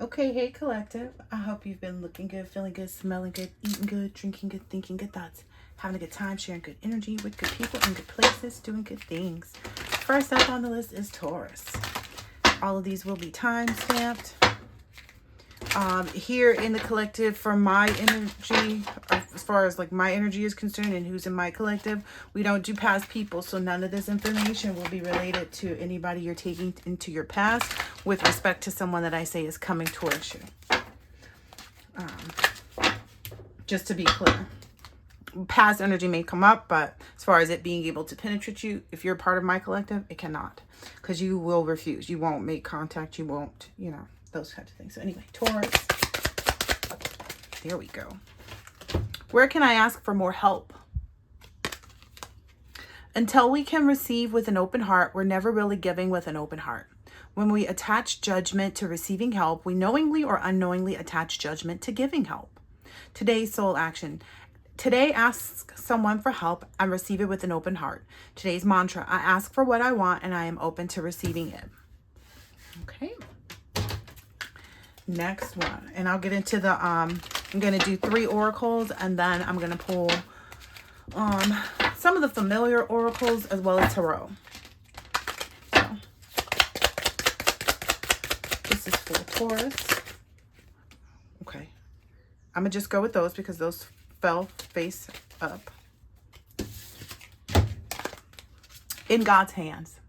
Okay, hey collective. I hope you've been looking good, feeling good, smelling good, eating good, drinking good, thinking good thoughts, having a good time, sharing good energy with good people in good places, doing good things. First up on the list is Taurus. All of these will be time stamped. Here in the collective, for my energy, as far as like my energy is concerned and who's in my collective, we don't do past people, so none of this information will be related to anybody you're taking into your past with respect to someone that I say is coming towards you. Just to be clear, past energy may come up, but as far as it being able to penetrate you, if you're part of my collective, it cannot, because you will refuse. You won't make contact. You won't, those kinds of things. So anyway, Taurus, there we go. Where can I ask for more help? Until we can receive with an open heart, we're never really giving with an open heart. When we attach judgment to receiving help, we knowingly or unknowingly attach judgment to giving help. Today's soul action. Today, ask someone for help and receive it with an open heart. Today's mantra, I ask for what I want and I am open to receiving it. Okay. Next one. And I'll get into the, I'm going to do 3 oracles and then I'm going to pull some of the familiar oracles as well as tarot. So, this is for Taurus. Okay. I'm going to just go with those because those fell face up. In God's hands.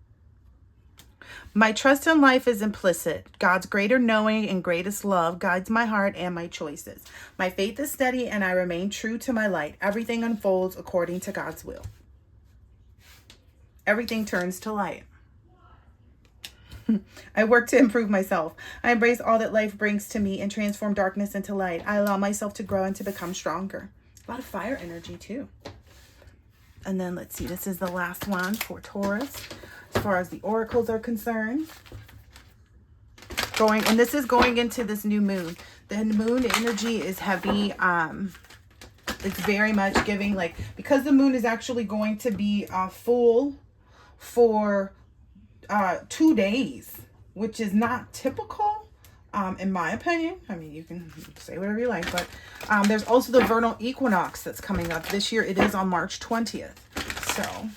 My trust in life is implicit. God's greater knowing and greatest love guides my heart and my choices. My faith is steady and I remain true to my light. Everything unfolds according to God's will. Everything turns to light. I work to improve myself. I embrace all that life brings to me and transform darkness into light. I allow myself to grow and to become stronger. A lot of fire energy too. And then let's see, this is the last one for Taurus. As far as the oracles are concerned, and this is going into this new moon. The moon energy is heavy. It's very much giving, like, because the moon is actually going to be full for 2 days, which is not typical, in my opinion. I mean, you can say whatever you like, but there's also the vernal equinox that's coming up this year. It is on March 20th. So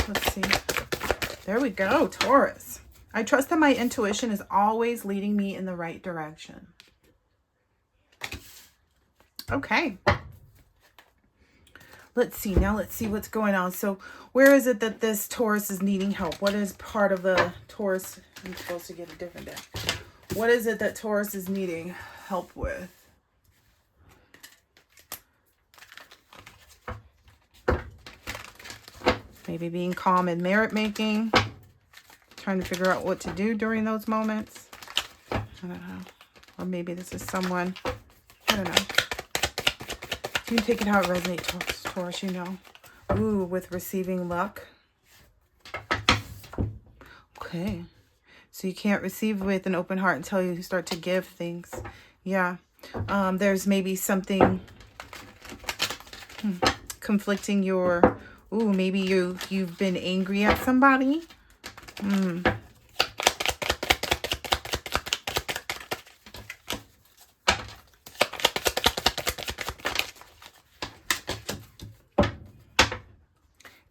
let's see. There we go, Taurus. I trust that my intuition is always leading me in the right direction. Okay. Let's see. Now let's see what's going on. So where is it that this Taurus is needing help? What is part of the Taurus? I'm supposed to get a different deck. What is it that Taurus is needing help with? Maybe being calm and merit making. Trying to figure out what to do during those moments. I don't know. Or maybe this is someone. I don't know. You can take it how it resonates, Taurus, Ooh, with receiving luck. Okay. So you can't receive with an open heart until you start to give things. Yeah. There's maybe something conflicting your... Ooh, maybe you've been angry at somebody.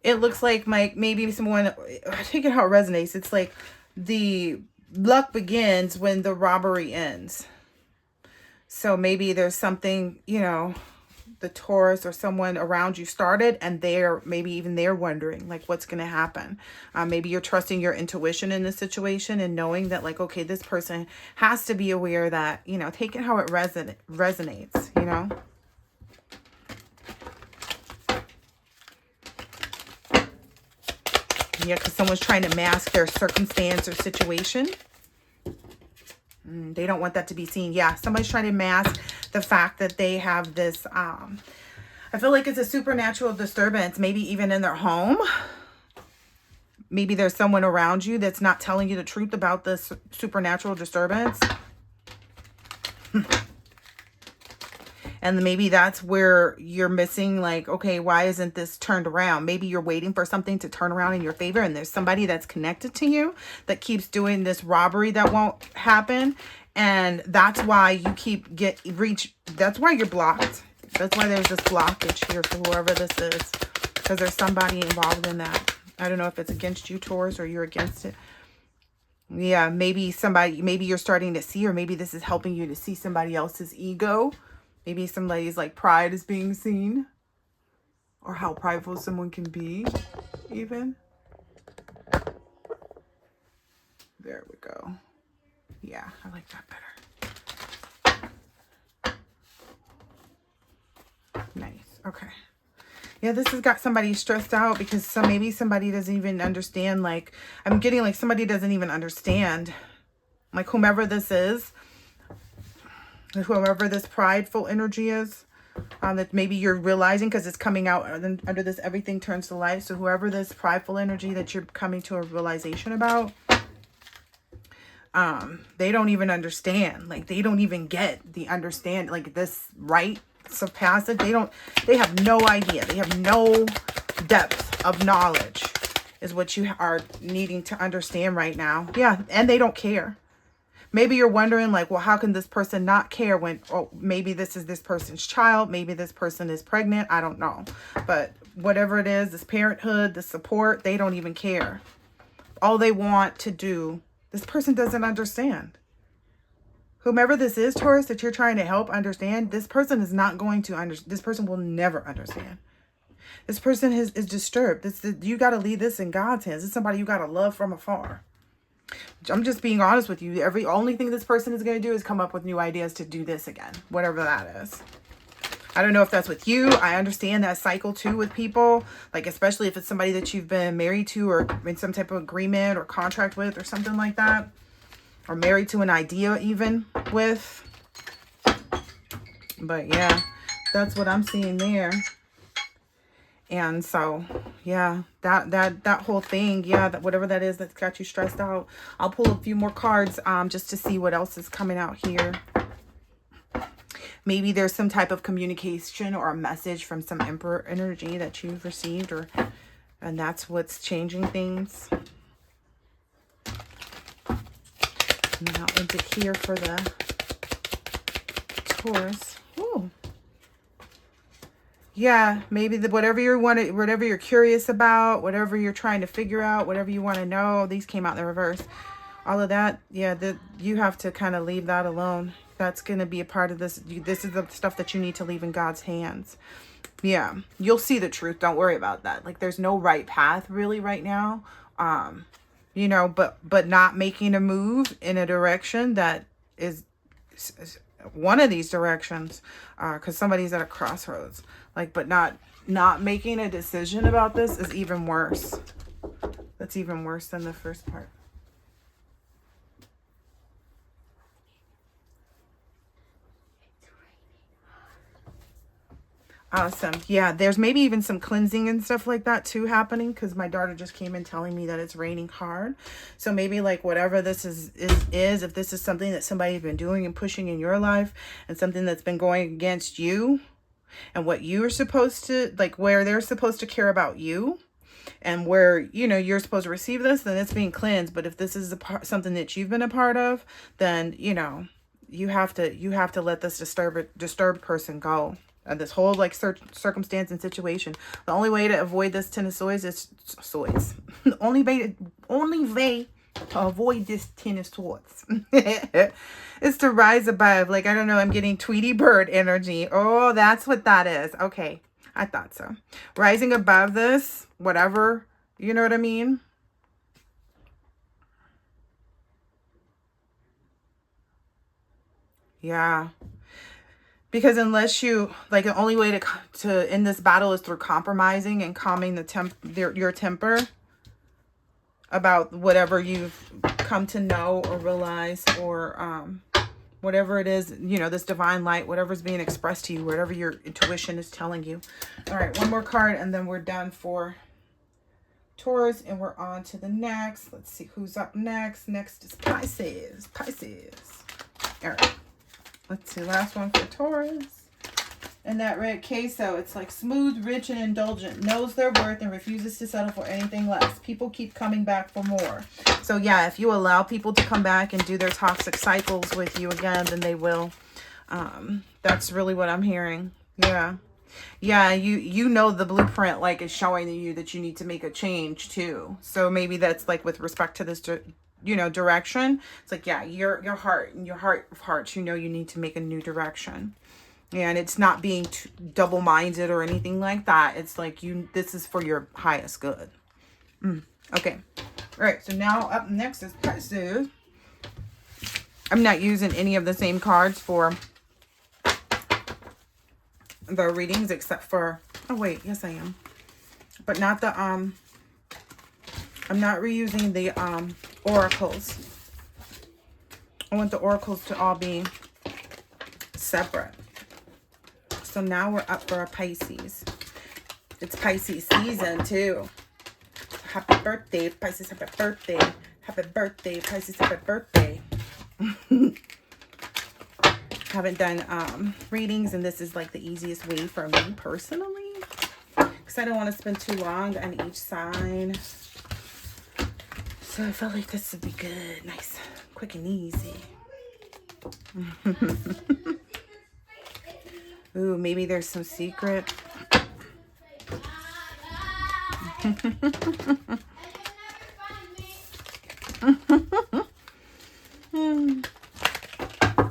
It looks like maybe someone, I take it how it resonates. It's like the luck begins when the robbery ends. So maybe there's something, the Taurus or someone around you started and maybe they're wondering like what's going to happen. Maybe you're trusting your intuition in this situation and knowing that like, okay, this person has to be aware that, take it how it resonates, Yeah, because someone's trying to mask their circumstance or situation. They don't want that to be seen. Yeah, somebody's trying to mask the fact that they have this, I feel like it's a supernatural disturbance, maybe even in their home. Maybe there's someone around you that's not telling you the truth about this supernatural disturbance. And maybe that's where you're missing, like, okay, why isn't this turned around? Maybe you're waiting for something to turn around in your favor, and there's somebody that's connected to you that keeps doing this robbery that won't happen. And that's why you keep that's why you're blocked. That's why there's this blockage here for whoever this is, because there's somebody involved in that. I don't know if it's against you, Taurus, or you're against it. Yeah, maybe you're starting to see, or maybe this is helping you to see somebody else's ego. Maybe somebody's like pride is being seen, or how prideful someone can be, even. There we go. Yeah, I like that better. Nice. Okay. Yeah, this has got somebody stressed out because maybe somebody doesn't even understand. Like, I'm getting like somebody doesn't even understand. Like, whomever this is, whoever this prideful energy is, that maybe you're realizing, because it's coming out under this everything turns to light. So whoever this prideful energy that you're coming to a realization about, they don't even understand. Like, they don't even get the understand, like, this rites of passage. They have no idea. They have no depth of knowledge is what you are needing to understand right now. Yeah, and they don't care. Maybe you're wondering, like, well, how can this person not care when, oh, maybe this is this person's child. Maybe this person is pregnant. I don't know. But whatever it is, this parenthood, the support, they don't even care. All they want to do, this person doesn't understand. Whomever this is, Taurus, that you're trying to help understand, this person is not going to understand. This person will never understand. This person is disturbed. You got to leave this in God's hands. It's somebody you got to love from afar. I'm just being honest with you. Only thing this person is going to do is come up with new ideas to do this again, whatever that is. I don't know if that's with you. I understand that cycle too with people, like, especially if it's somebody that you've been married to or in some type of agreement or contract with or something like that, or married to an idea even with. But yeah, that's what I'm seeing there. And so, yeah, that whole thing, yeah, that whatever that is that's got you stressed out. I'll pull a few more cards just to see what else is coming out here. Maybe there's some type of communication or a message from some Emperor energy that you've received, and that's what's changing things. Now into here for the Taurus. Ooh. Yeah, maybe whatever you're curious about, whatever you're trying to figure out, whatever you want to know. These came out in the reverse. All of that, yeah, you have to kind of leave that alone. That's going to be a part of this. This is the stuff that you need to leave in God's hands. Yeah, you'll see the truth. Don't worry about that. Like, there's no right path really right now. You know, but not making a move in a direction that is one of these directions, because somebody's at a crossroads. Like, but not making a decision about this is even worse. That's even worse than the first part. Awesome. Yeah, there's maybe even some cleansing and stuff like that too happening, because my daughter just came in telling me that it's raining hard. So maybe like whatever this is if this is something that somebody's been doing and pushing in your life, and something that's been going against you and what you are supposed to, like, where they're supposed to care about you and where, you know, you're supposed to receive this, then it's being cleansed. But if this is something that you've been a part of, then, you know, you have to let this disturbed person go. And this whole like circumstance and situation. The only way to avoid this Ten of Swords is the only way to avoid this Ten of Swords is to rise above. Like, I don't know, I'm getting Tweety Bird energy. Oh, that's what that is. Okay, I thought so. Rising above this, whatever, you know what I mean? Yeah. Because unless you, like, the only way to end this battle is through compromising and calming your temper about whatever you've come to know or realize, or whatever it is, you know, this divine light, whatever's being expressed to you, whatever your intuition is telling you. All right, one more card and then we're done for Taurus and we're on to the next. Let's see who's up next. Next is Pisces. All right. Let's see, last one for Taurus. And that red queso, it's like smooth, rich, and indulgent. Knows their worth and refuses to settle for anything less. People keep coming back for more. So yeah, if you allow people to come back and do their toxic cycles with you again, then they will. That's really what I'm hearing. Yeah. Yeah, you know the blueprint like is showing you that you need to make a change too. So maybe that's like with respect to this, you know, direction. It's like, yeah, your heart and your heart of hearts, you know, you need to make a new direction. And it's not being double-minded or anything like that. It's like this is for your highest good. Okay. All right. So now up next is Pisces. I'm not using any of the same cards for the readings except for, oh wait, yes I am. But not the, I'm not reusing the oracles. I want the oracles to all be separate. So now we're up for a Pisces. It's Pisces season too. Happy birthday, Pisces, happy birthday. Happy birthday, Pisces, happy birthday. Haven't done readings, and this is like the easiest way for me personally. Because I don't want to spend too long on each sign. So I felt like this would be good. Nice, quick and easy. Ooh, maybe there's some secret.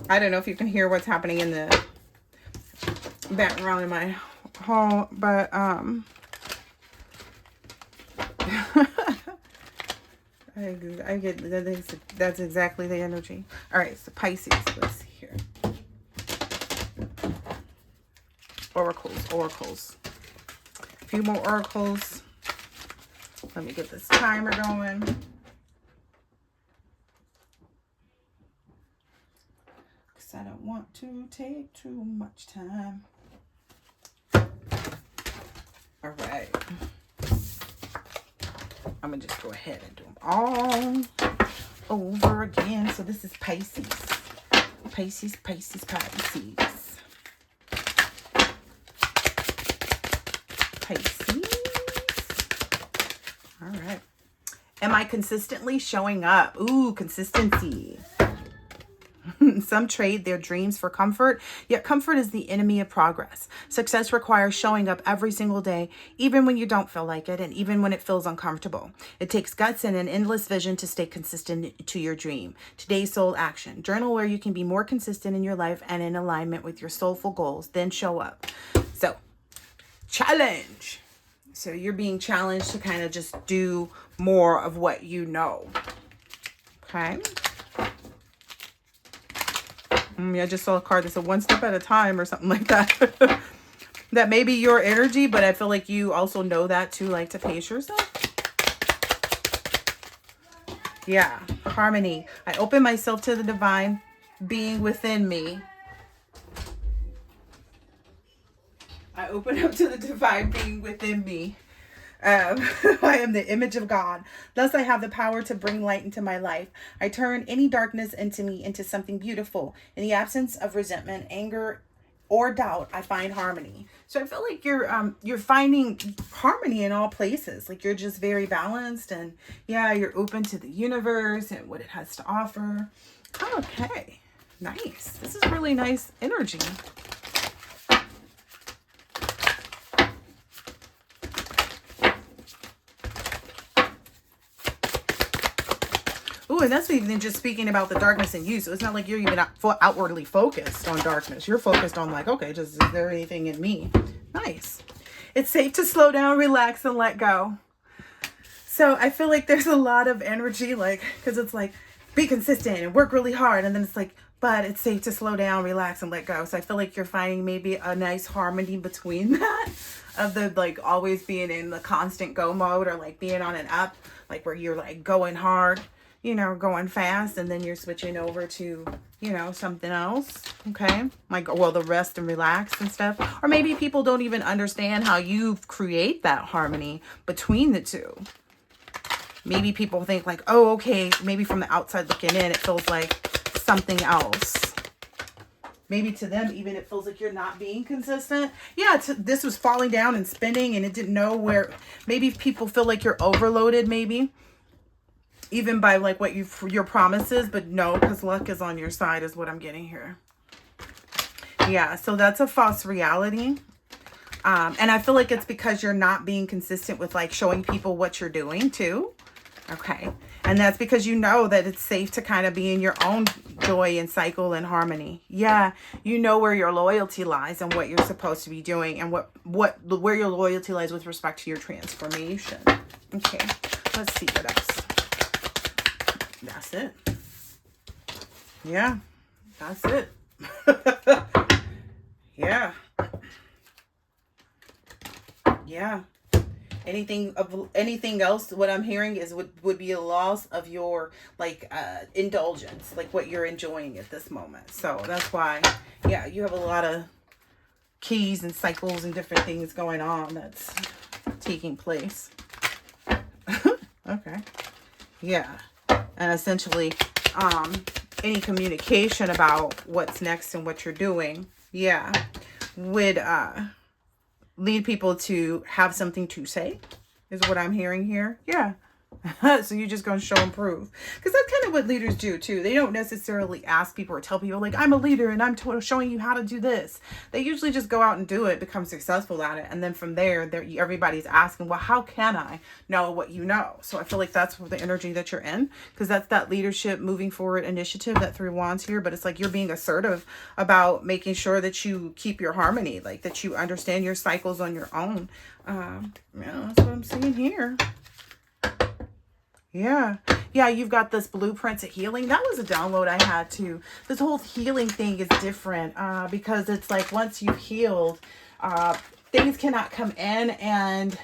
I don't know if you can hear what's happening in the background in my hall, but I get that's exactly the energy. All right, so Pisces, let's see here. Oracles. A few more oracles. Let me get this timer going. Because I don't want to take too much time. All right. I'm going to just go ahead and do them all over again. So this is Pisces. Pisces. All right. Am I consistently showing up? Ooh, consistency. Some trade their dreams for comfort, yet comfort is the enemy of progress. Success requires showing up every single day, even when you don't feel like it, and even when it feels uncomfortable. It takes guts and an endless vision to stay consistent to your dream. Today's soul action. Journal where you can be more consistent in your life and in alignment with your soulful goals. Then show up. So, challenge. So you're being challenged to kind of just do more of what you know. Okay. I just saw a card that said one step at a time or something like that. That may be your energy, but I feel like you also know that too, like to pace yourself. Yeah, harmony. I open myself to the divine being within me. I open up to the divine being within me. I am the image of God. Thus I have the power to bring light into my life. I turn any darkness into me into something beautiful. In the absence of resentment, anger, or doubt, I find harmony. So I feel like you're finding harmony in all places. Like you're just very balanced, and yeah, you're open to the universe and what it has to offer. Okay, nice. This is really nice energy. Ooh, and that's even just speaking about the darkness in you. So it's not like you're even outwardly focused on darkness. You're focused on like, okay, is there anything in me? Nice. It's safe to slow down, relax, and let go. So I feel like there's a lot of energy, like, because it's like, be consistent and work really hard. And then it's like, but it's safe to slow down, relax, and let go. So I feel like you're finding maybe a nice harmony between that of the like always being in the constant go mode, or like being on an up, like where you're like going hard, you know, going fast, and then you're switching over to, you know, something else. Okay. Like, well, the rest and relax and stuff. Or maybe people don't even understand how you create that harmony between the two. Maybe people think like, oh, okay, maybe from the outside looking in, it feels like something else. maybe to them, even it feels like you're not being consistent. Yeah, this was falling down and spinning and it didn't know where. Maybe people feel like you're overloaded, maybe. Even by like what your promises, but no, because luck is on your side is what I'm getting here. Yeah, so that's a false reality. And I feel like it's because you're not being consistent with like showing people what you're doing too. Okay. And that's because you know that it's safe to kind of be in your own joy and cycle and harmony. Yeah, you know where your loyalty lies and what you're supposed to be doing and where your loyalty lies with respect to your transformation. Okay, let's see what else. That's it. Yeah, that's it. Yeah. Yeah. Anything else, what I'm hearing is would be a loss of your like indulgence, like what you're enjoying at this moment. So that's why, yeah, you have a lot of keys and cycles and different things going on that's taking place. Okay. Yeah. And essentially, any communication about what's next and what you're doing, yeah, would lead people to have something to say, is what I'm hearing here. Yeah. So you're just going to show and prove. Because that's kind of what leaders do too. They don't necessarily ask people or tell people like, I'm a leader and I'm showing you how to do this. They usually just go out and do it, become successful at it. And then from there, everybody's asking, well, how can I know what you know? So I feel like that's the energy that you're in. Because that's that leadership moving forward initiative, that 3 wands here. But it's like you're being assertive about making sure that you keep your harmony. Like that you understand your cycles on your own. Yeah, that's what I'm seeing here. Yeah. Yeah, you've got this blueprint to healing. That was a download I had too. This whole healing thing is different because it's like once you've healed, things cannot come in and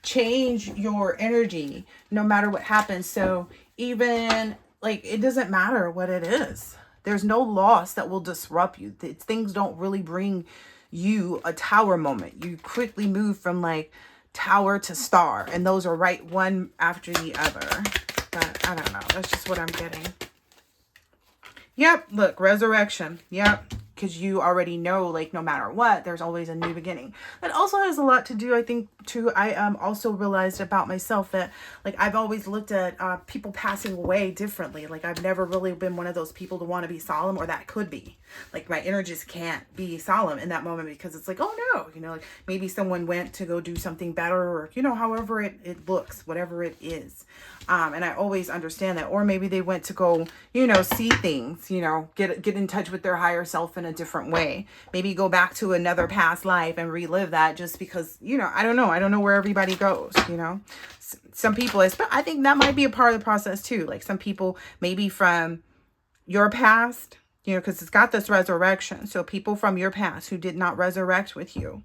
change your energy no matter what happens. So even like it doesn't matter what it is. There's no loss that will disrupt you. Things don't really bring you a tower moment. You quickly move from like tower to star, and those are right one after the other. But I don't know, that's just what I'm getting. Yep, look, resurrection. Yep, because you already know, like, no matter what, there's always a new beginning. That also has a lot to do, I think, too. I also realized about myself that, like, I've always looked at people passing away differently. Like, I've never really been one of those people to want to be solemn, or that could be. Like, my inner just can't be solemn in that moment because it's like, oh no, you know, like maybe someone went to go do something better, or, you know, however it looks, whatever it is. And I always understand that. Or maybe they went to go, you know, see things, you know, get in touch with their higher self in a different way. Maybe go back to another past life and relive that just because, you know, I don't know where everybody goes, you know. Some people, I think that might be a part of the process too. Like some people maybe from your past, you know, because it's got this resurrection. So people from your past who did not resurrect with you,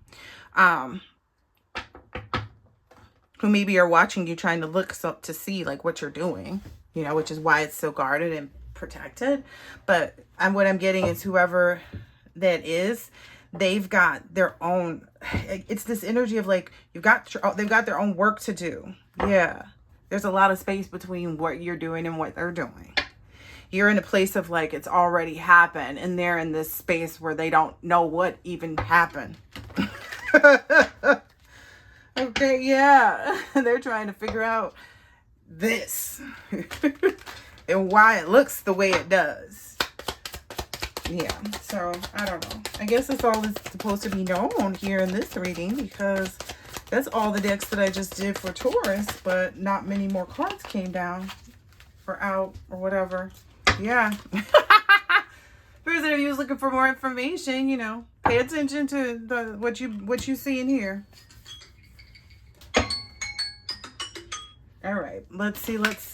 who maybe are watching you trying to look to see like what you're doing, you know, which is why it's so guarded and protected. But what I'm getting is whoever that is, they've got their own, it's this energy of like, they've got their own work to do. Yeah. There's a lot of space between what you're doing and what they're doing. You're in a place of like, it's already happened, and they're in this space where they don't know what even happened. Okay, yeah. They're trying to figure out this and why it looks the way it does. Yeah, so I don't know. I guess that's all that's supposed to be known here in this reading, because that's all the decks that I just did for Taurus, but not many more cards came down or out or whatever. Yeah. Person, if you was looking for more information, you know, pay attention to what you see in here. All right, let's see. Let's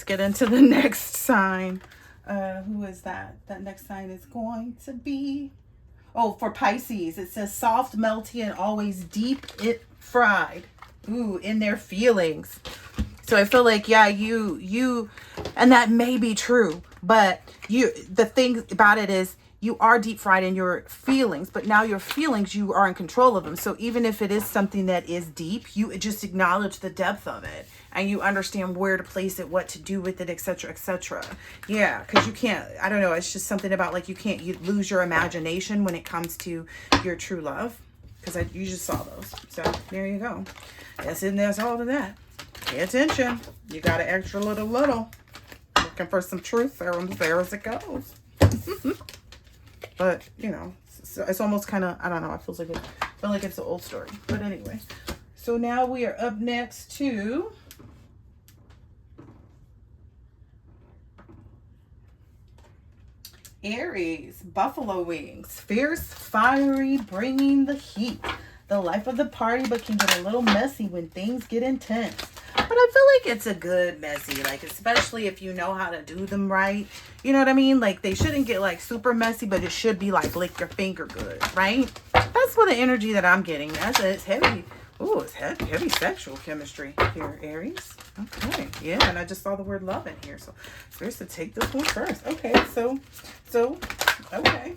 get into the next sign. Who is that? That next sign is going to be, oh, for Pisces. It says soft, melty, and always deep fried. Ooh, in their feelings. So I feel like, yeah, you, and that may be true, but the thing about it is you are deep fried in your feelings, but now your feelings, you are in control of them. So even if it is something that is deep, you just acknowledge the depth of it and you understand where to place it, what to do with it, etc., etc. Yeah, because you can't, I don't know, it's just something about like you lose your imagination when it comes to your true love. Because you just saw those. So there you go. That's all to that. Pay attention. You got an extra little. Looking for some truth there as it goes. But, you know, it's almost kind of, I don't know, I feel like it's an old story. But anyway. So now we are up next to Aries, buffalo wings, fierce, fiery, bringing the heat. The life of the party, but can get a little messy when things get intense. But I feel like it's a good messy, like especially if you know how to do them right. You know what I mean? Like they shouldn't get like super messy, but it should be like lick your finger good, right? That's what the energy that I'm getting. It's heavy. Ooh, it's heavy sexual chemistry here, Aries. Okay, yeah, and I just saw the word love in here. So first to take this one first. Okay, so okay.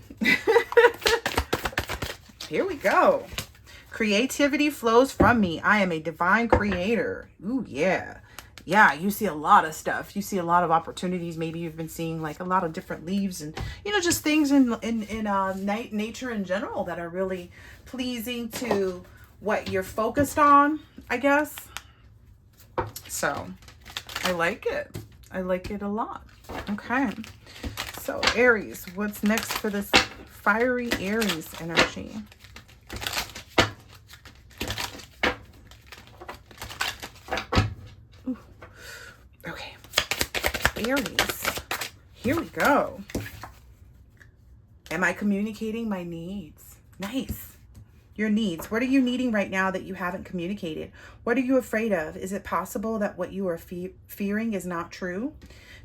Here we go. Creativity flows from me. I am a divine creator. Ooh, yeah. Yeah, you see a lot of stuff. You see a lot of opportunities. Maybe you've been seeing like a lot of different leaves and, you know, just things in nature in general that are really pleasing to what you're focused on, I guess. So I like it. I like it a lot. Okay. So Aries, what's next for this fiery Aries energy? Ooh. Okay. Aries, here we go. Am I communicating my needs? Nice. Your needs. What are you needing right now that you haven't communicated? What are you afraid of? Is it possible that what you are fearing is not true?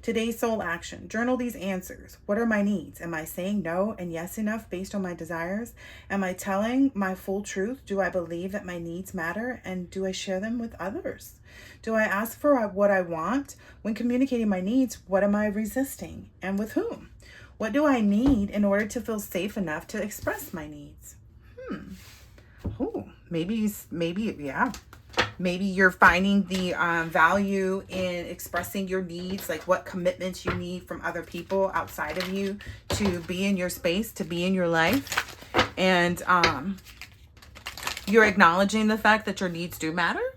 Today's soul action. Journal these answers. What are my needs? Am I saying no and yes enough based on my desires? Am I telling my full truth? Do I believe that my needs matter? And do I share them with others? Do I ask for what I want? When communicating my needs, what am I resisting? And with whom? What do I need in order to feel safe enough to express my needs? Oh, maybe, yeah. Maybe you're finding the value in expressing your needs, like what commitments you need from other people outside of you to be in your space, to be in your life. And you're acknowledging the fact that your needs do matter.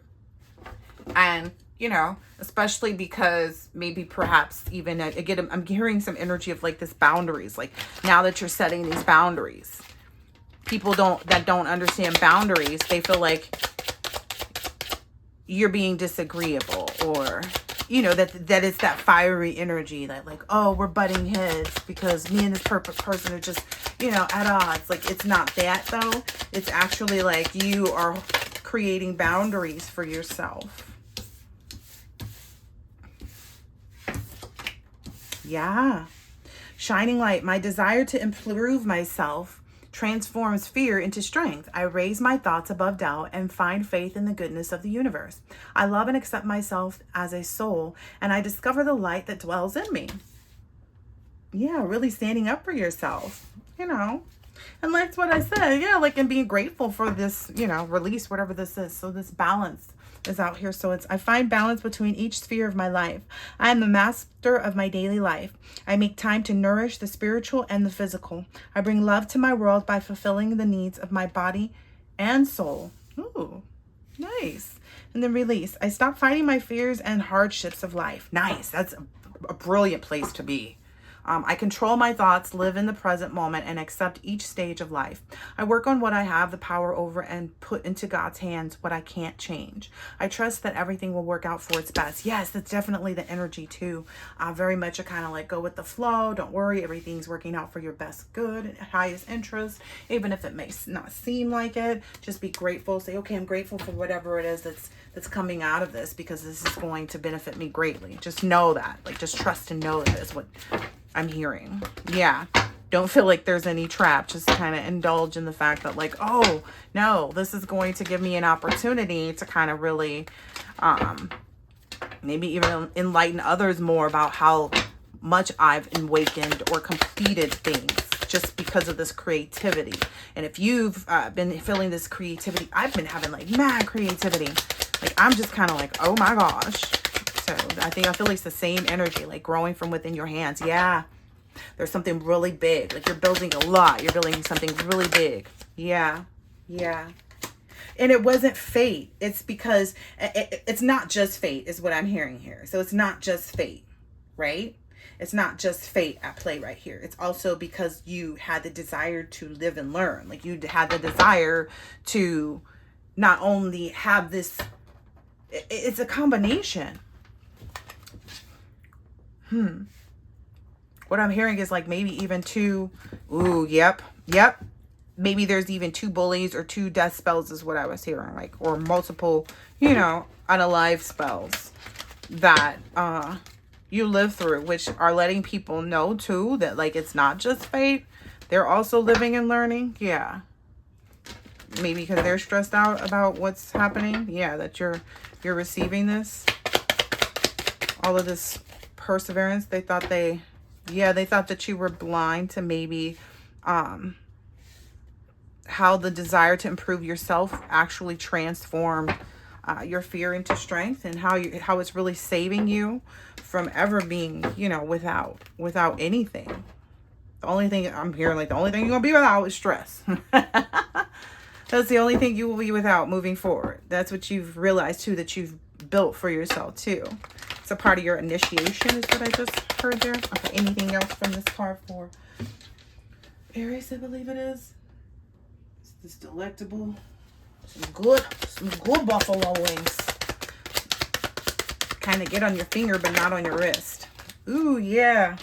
And, you know, especially because maybe perhaps even, again, I'm hearing some energy of like this boundaries. Like now that you're setting these boundaries, people that don't understand boundaries, they feel like you're being disagreeable, or you know that it's that fiery energy that like, oh, we're butting heads because me and this person are just, you know, at odds. Like it's not that though. It's actually like you are creating boundaries for yourself. Yeah. Shining light. My desire to improve myself transforms fear into strength. I raise my thoughts above doubt and find faith in the goodness of the universe. I love and accept myself as a soul, and I discover the light that dwells in me. Yeah, really standing up for yourself, you know. And that's what I said. Yeah, like, and being grateful for this, you know, release, whatever this is. So this balance is out here. So I find balance between each sphere of my life. I am the master of my daily life. I make time to nourish the spiritual and the physical. I bring love to my world by fulfilling the needs of my body and soul. Ooh, nice. And then release. I stop fighting my fears and hardships of life. Nice. That's a brilliant place to be. I control my thoughts, live in the present moment, and accept each stage of life. I work on what I have the power over and put into God's hands what I can't change. I trust that everything will work out for its best. Yes, that's definitely the energy too. Very much a kind of like go with the flow. Don't worry, everything's working out for your best good and highest interest, even if it may not seem like it. Just be grateful. Say, okay, I'm grateful for whatever it is that's coming out of this, because this is going to benefit me greatly. Just know that. Like, just trust and know that is what I'm hearing. Yeah. Don't feel like there's any trap. Just kind of indulge in the fact that like, oh, no, this is going to give me an opportunity to kind of really maybe even enlighten others more about how much I've awakened or completed things just because of this creativity. And if you've been feeling this creativity, I've been having like mad creativity. Like, I'm just kind of like, oh my gosh. So I feel like it's the same energy, like growing from within your hands. Yeah. There's something really big. Like, you're building a lot. You're building something really big. Yeah. Yeah. And it wasn't fate. It's because it's not just fate is what I'm hearing here. So it's not just fate, right? It's not just fate at play right here. It's also because you had the desire to live and learn. Like, you had the desire to not only have this, it's a combination. What I'm hearing is like maybe even two, ooh, yep. Maybe there's even 2 bullies or 2 death spells is what I was hearing, like, or multiple, you know, unalive spells that you live through, which are letting people know too that like it's not just fate. They're also living and learning. Yeah. Maybe because they're stressed out about what's happening. Yeah, that you're receiving this. All of this perseverance. They thought that you were blind to maybe how the desire to improve yourself actually transformed your fear into strength, and how it's really saving you from ever being, you know, without anything. The only thing I'm hearing, like, the only thing you're gonna be without is stress. That's the only thing you will be without moving forward. That's what you've realized too, that you've built for yourself too. It's a part of your initiation is what I just heard there. Okay, anything else from this card for Aries, I believe it is. It's this delectable, some good buffalo wings. Kind of get on your finger, but not on your wrist. Ooh, yeah.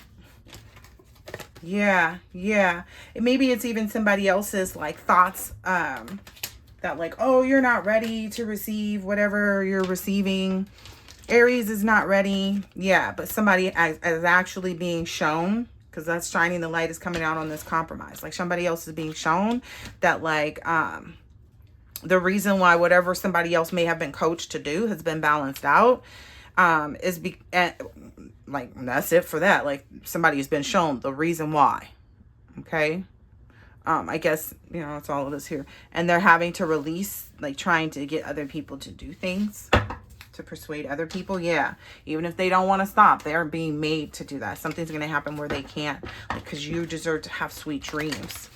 Yeah. Maybe it's even somebody else's like thoughts that like, oh, you're not ready to receive whatever you're receiving. Aries is not ready. Yeah, but somebody is actually being shown, because that's shining the light is coming out on this compromise. Like, somebody else is being shown that like the reason why whatever somebody else may have been coached to do has been balanced out. Like, that's it for that. Like, somebody has been shown the reason why. Okay. I guess, you know, it's all of this here. And they're having to release, like, trying to get other people to do things, to persuade other people. Yeah. Even if they don't want to stop, they're being made to do that. Something's going to happen where they can't, because you deserve to have sweet dreams.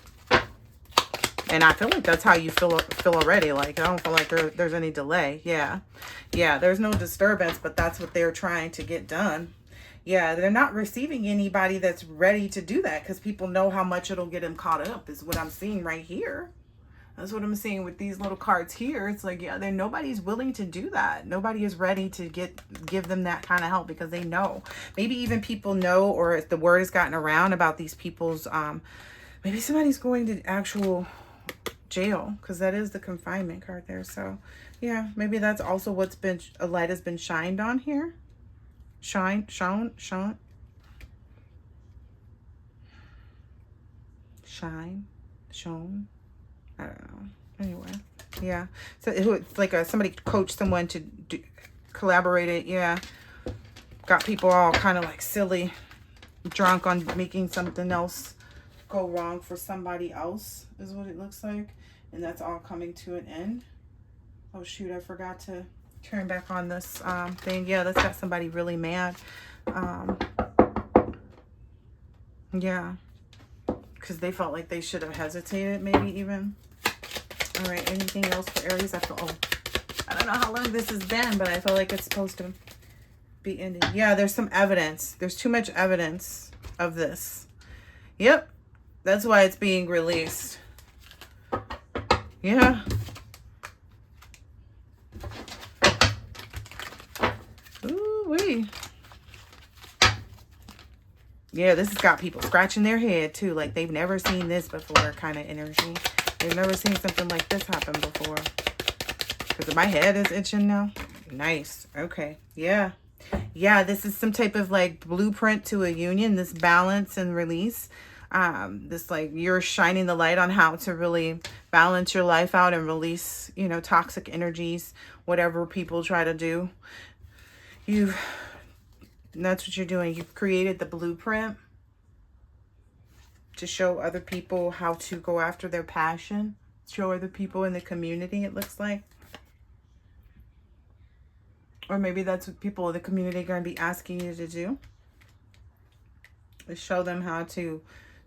And I feel like that's how you feel already. Like, I don't feel like there's any delay. Yeah. There's no disturbance, but that's what they're trying to get done. Yeah, they're not receiving anybody that's ready to do that, because people know how much it'll get them caught up, is what I'm seeing right here. That's what I'm seeing with these little cards here. It's like, yeah, nobody's willing to do that. Nobody is ready to give them that kind of help, because they know. Maybe even people know, or if the word has gotten around about these people's, maybe somebody's going to actual jail, because that is the confinement card there. So yeah, maybe that's also what's been, a light has been shined on here. Shown. Shine, shown. I don't know. Anyway, yeah. So it's like somebody coached someone to collaborate it. Yeah. Got people all kind of like silly, drunk on making something else go wrong for somebody else, is what it looks like. And that's all coming to an end. Oh shoot, I forgot to turn back on this thing. Yeah, that's got somebody really mad. Yeah, because they felt like they should have hesitated, maybe even. All right, anything else for Aries? I don't know how long this has been, but I feel like it's supposed to be ending. Yeah, there's some evidence. There's too much evidence of this. Yep, that's why it's being released. Yeah. Ooh-wee. Yeah, this has got people scratching their head too, like they've never seen this before kind of energy. They've never seen something like this happen before. Because my head is itching now. Nice. Okay. Yeah. Yeah, this is some type of like blueprint to a union, this balance and release. This like you're shining the light on how to really balance your life out and release, you know, toxic energies, whatever people try to do. That's what you're doing. You've created the blueprint. to show other people how to go after their passion. Show other people in the community, it looks like. Or maybe that's what people in the community are going to be asking you to do. Is show them how to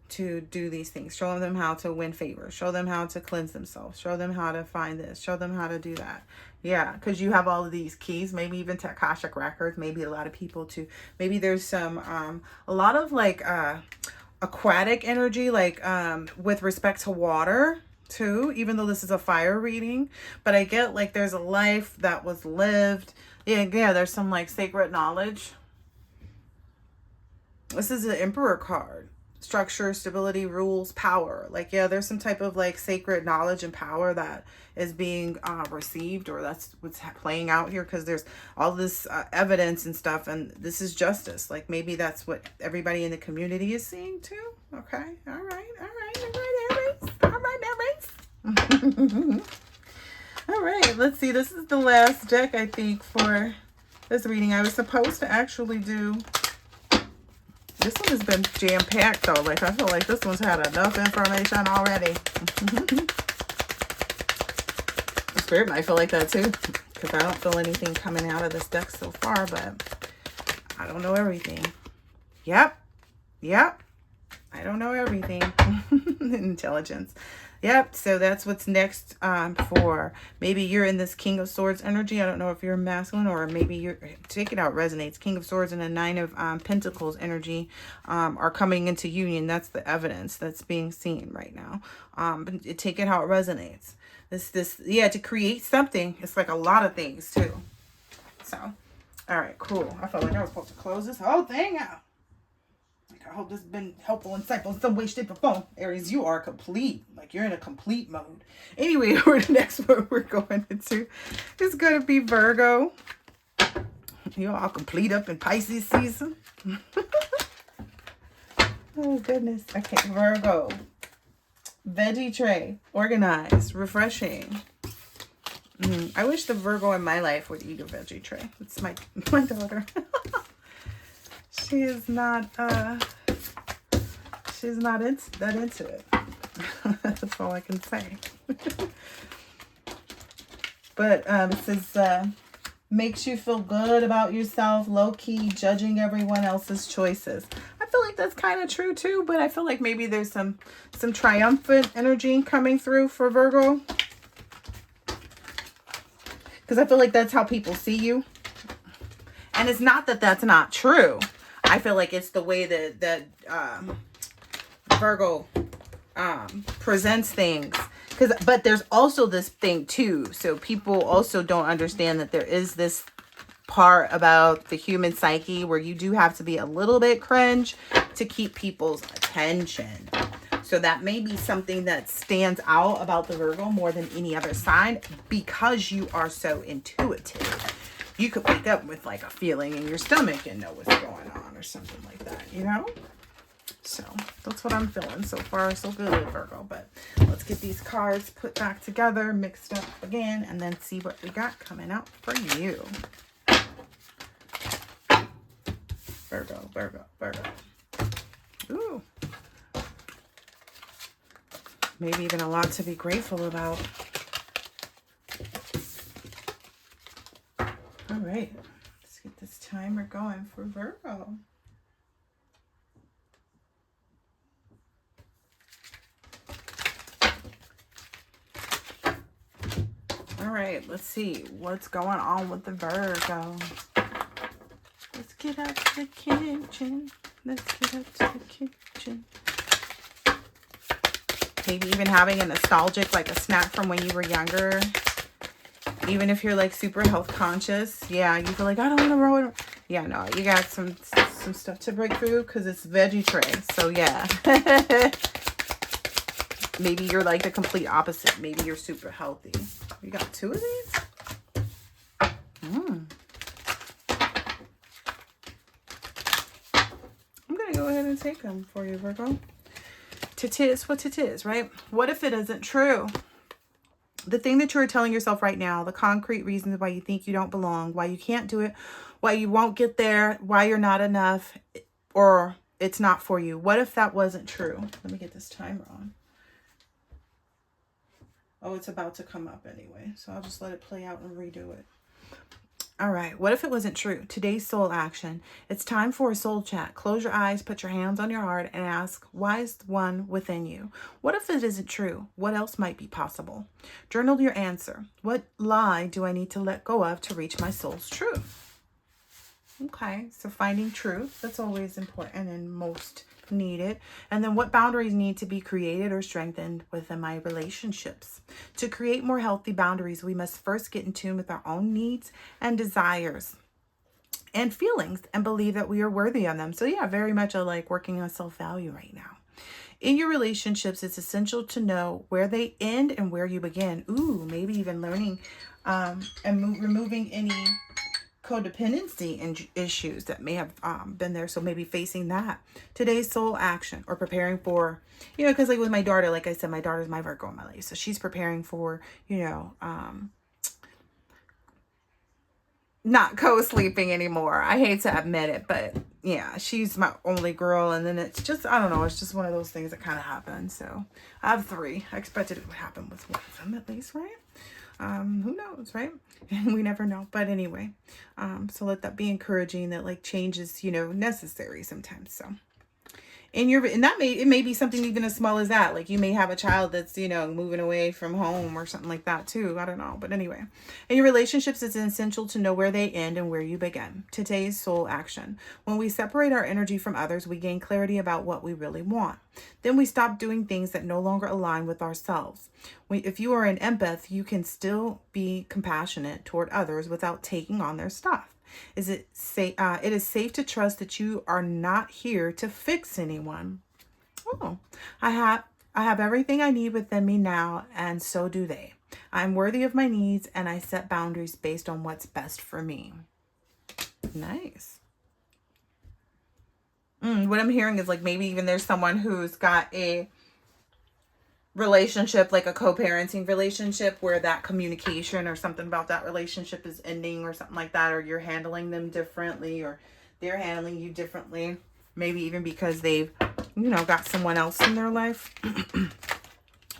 do these things. Show them how to win favor. Show them how to cleanse themselves. Show them how to find this. Show them how to do that. Yeah, because you have all of these keys, maybe even to Akashic Records, maybe a lot of people too. Maybe there's some, a lot of like aquatic energy, like with respect to water too, even though this is a fire reading. But I get like there's a life that was lived. Yeah, there's some like sacred knowledge. This is the Emperor card. Structure, stability, rules, power. Like, yeah, there's some type of like sacred knowledge and power that is being received, or that's what's playing out here, because there's all this evidence and stuff, and this is justice. Like, maybe that's what everybody in the community is seeing too. Okay, all right, Aries. All right, let's see. This is the last deck, I think, for this reading. I was supposed to actually do... This one has been jam-packed, though. Like, I feel like this one's had enough information already. The Spirit might feel like that, too. Because I don't feel anything coming out of this deck so far, but I don't know everything. Yep. I don't know everything. Intelligence. Yep, so that's what's next for maybe you're in this King of Swords energy. I don't know if you're masculine, or maybe you're, take it out, resonates. King of Swords and a Nine of Pentacles energy are coming into union. That's the evidence that's being seen right now. But take it how it resonates. Yeah, to create something. It's like a lot of things too. So, all right, cool. I felt like I was supposed to close this whole thing out. I hope this has been helpful, insightful in some way, shape, or form. Aries, you are complete. Like, you're in a complete mode. Anyway, the next one we're going into is going to be Virgo. You're all complete up in Pisces season. Oh, goodness. Okay, Virgo. Veggie tray. Organized. Refreshing. I wish the Virgo in my life would eat a veggie tray. It's my daughter. She is not, she's not that into it. That's all I can say. But it says, makes you feel good about yourself, low-key, judging everyone else's choices. I feel like that's kind of true too, but I feel like maybe there's some triumphant energy coming through for Virgo. Because I feel like that's how people see you. And it's not that that's not true. I feel like it's the way that Virgo presents things. But there's also this thing too. So people also don't understand that there is this part about the human psyche where you do have to be a little bit cringe to keep people's attention. So that may be something that stands out about the Virgo more than any other sign, because you are so intuitive. You could wake up with like a feeling in your stomach and know what's going on or something like that, you know? So that's what I'm feeling so far. So good with Virgo. But let's get these cards put back together, mixed up again, and then see what we got coming out for you. Virgo, Virgo, Virgo. Ooh. Maybe even a lot to be grateful about. All right, let's get this timer going for Virgo. All right, let's see what's going on with the Virgo. Let's get up to the kitchen. Let's get up to the kitchen. Maybe even having a nostalgic, like a snack from when you were younger. Even if you're like super health conscious, yeah, you feel like I don't want to roll it. Yeah, no, you got some stuff to break through because it's veggie tray. So yeah, maybe you're like the complete opposite. Maybe you're super healthy. You got two of these. I'm gonna go ahead and take them for you, Virgo. It is what it is, right? What if it isn't true? The thing that you're telling yourself right now, the concrete reasons why you think you don't belong, why you can't do it, why you won't get there, why you're not enough, or it's not for you. What if that wasn't true? Let me get this timer on. Oh, it's about to come up anyway, so I'll just let it play out and redo it. All right, what if it wasn't true? Today's soul action. It's time for a soul chat. Close your eyes, put your hands on your heart, and ask, why is one within you? What if it isn't true? What else might be possible? Journal your answer. What lie do I need to let go of to reach my soul's truth? Okay, so finding truth, that's always important and most needed. And then what boundaries need to be created or strengthened within my relationships? To create more healthy boundaries, we must first get in tune with our own needs and desires and feelings and believe that we are worthy of them. So yeah, very much I like working on self-value right now. In your relationships, it's essential to know where they end and where you begin. Ooh, maybe even learning and removing any codependency and issues that may have been there. So maybe facing that. Today's soul action, or preparing for, because like with my daughter, like I said, my daughter's my Virgo in my life. So she's preparing for, not co-sleeping anymore. I hate to admit it, but yeah, she's my only girl. And then it's just, I don't know, it's just one of those things that kind of happen. So I have 3. I expected it would happen with one of them at least, right? Who knows, right? We never know. But anyway, so let that be encouraging that like change is, necessary sometimes. So and that may be something even as small as that. Like you may have a child that's, moving away from home or something like that too. I don't know. But anyway, in your relationships, it's essential to know where they end and where you begin. Today's soul action. When we separate our energy from others, we gain clarity about what we really want. Then we stop doing things that no longer align with ourselves. If you are an empath, you can still be compassionate toward others without taking on their stuff. It is safe to trust that you are not here to fix anyone. Oh, I have everything I need within me now, and so do they. I'm worthy of my needs, and I set boundaries based on what's best for me. Nice. What I'm hearing is like maybe even there's someone who's got a relationship, like a co-parenting relationship, where that communication or something about that relationship is ending or something like that, or you're handling them differently, or they're handling you differently, maybe even because they've got someone else in their life.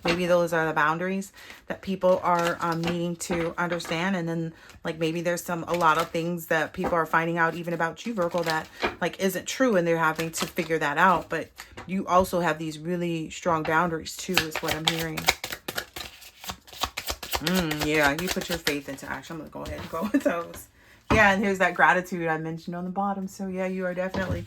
Maybe those are the boundaries that people are needing to understand. And then like maybe there's a lot of things that people are finding out even about you, Virgo, that like isn't true, and they're having to figure that out. But you also have these really strong boundaries too, is what I'm hearing. Yeah, you put your faith into action. I'm gonna go ahead and go with those. Yeah, and here's that gratitude I mentioned on the bottom. So yeah, you are definitely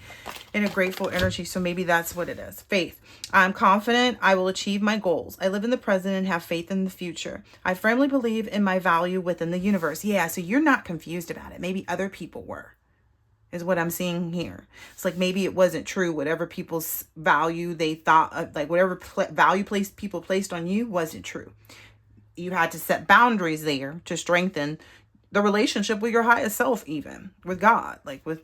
in a grateful energy. So maybe that's what it is. Faith. I'm confident I will achieve my goals. I live in the present and have faith in the future. I firmly believe in my value within the universe. Yeah, so you're not confused about it. Maybe other people were, is what I'm seeing here. It's like maybe it wasn't true. Whatever people's value they thought, like whatever value people placed on you wasn't true. You had to set boundaries there to strengthen the relationship with your highest self, even with God, like with,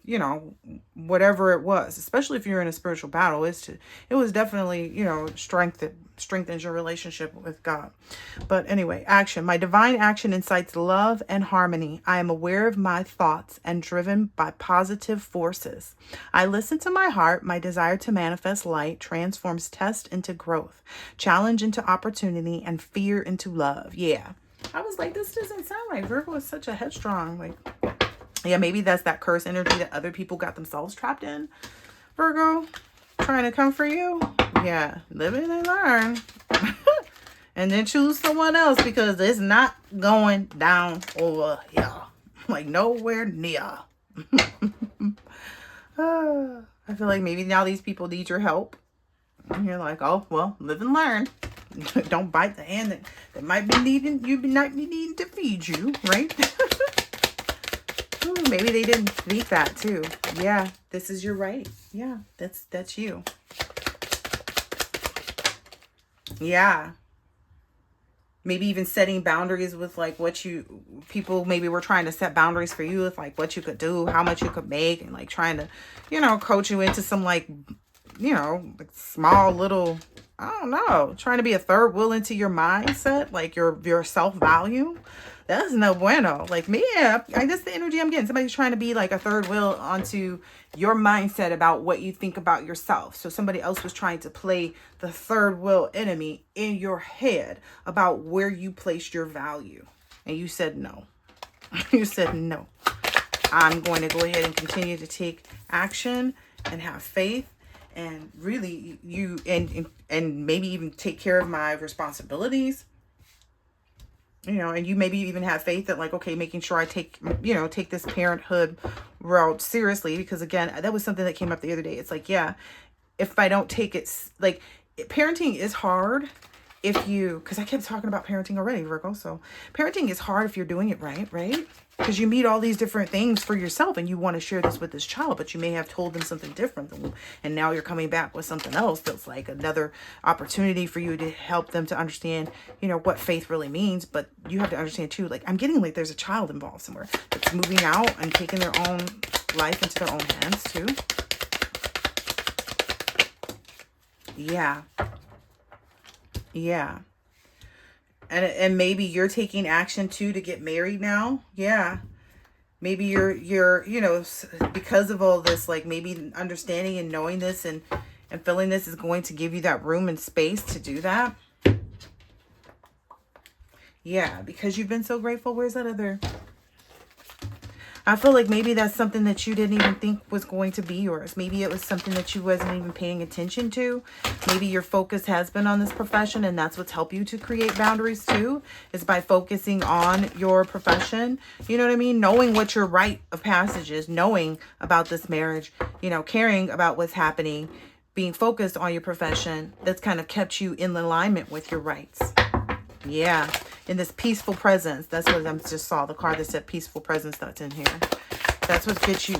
whatever it was, especially if you're in a spiritual battle, it was definitely, strengthens your relationship with God. But anyway, action. My divine action incites love and harmony. I am aware of my thoughts and driven by positive forces. I listen to my heart. My desire to manifest light transforms test into growth, challenge into opportunity, and fear into love. Yeah. I was like, this doesn't sound right. Virgo is such a headstrong, yeah, maybe that's that curse energy that other people got themselves trapped in. Virgo, trying to come for you. Yeah, live it and learn. And then choose someone else, because it's not going down over here. Like nowhere near. I feel like maybe now these people need your help. And you're like, oh, well, live and learn. Don't bite the hand that might be needing, might be needing to feed you, right? Ooh, maybe they didn't speak that too. Yeah, this is your right. Yeah, that's you. Yeah. Maybe even setting boundaries with like people maybe were trying to set boundaries for you with like what you could do, how much you could make, and like trying to, coach you into some like small little, I don't know, trying to be a third wheel into your mindset, like your self-value. That's no bueno. Like me, yeah, that's the energy I'm getting. Somebody's trying to be like a third wheel onto your mindset about what you think about yourself. So somebody else was trying to play the third wheel enemy in your head about where you placed your value. And you said no. You said no. I'm going to go ahead and continue to take action and have faith and really and maybe even take care of my responsibilities. You know, and you maybe even have faith that like, okay, making sure I take this parenthood route seriously, because again, that was something that came up the other day. It's like, yeah, if I don't take it, like, parenting is hard if you, because I kept talking about parenting already, Virgo. So parenting is hard if you're doing it right? Because you meet all these different things for yourself and you want to share this with this child, but you may have told them something different. And now you're coming back with something else that's like another opportunity for you to help them to understand, what faith really means. But you have to understand too, like, I'm getting like there's a child involved somewhere that's moving out and taking their own life into their own hands too. Yeah. Yeah. And maybe you're taking action too to get married now. Yeah. Maybe you're because of all this, like maybe understanding and knowing this and feeling this is going to give you that room and space to do that. Yeah, because you've been so grateful. Where's that other? I feel like maybe that's something that you didn't even think was going to be yours. Maybe it was something that you wasn't even paying attention to. Maybe your focus has been on this profession, and that's what's helped you to create boundaries too, is by focusing on your profession. You know what I mean? Knowing what your rite of passage is, knowing about this marriage, caring about what's happening, being focused on your profession, that's kind of kept you in alignment with your rights. Yeah. In this peaceful presence. That's what I just saw. The card that said peaceful presence that's in here. That's what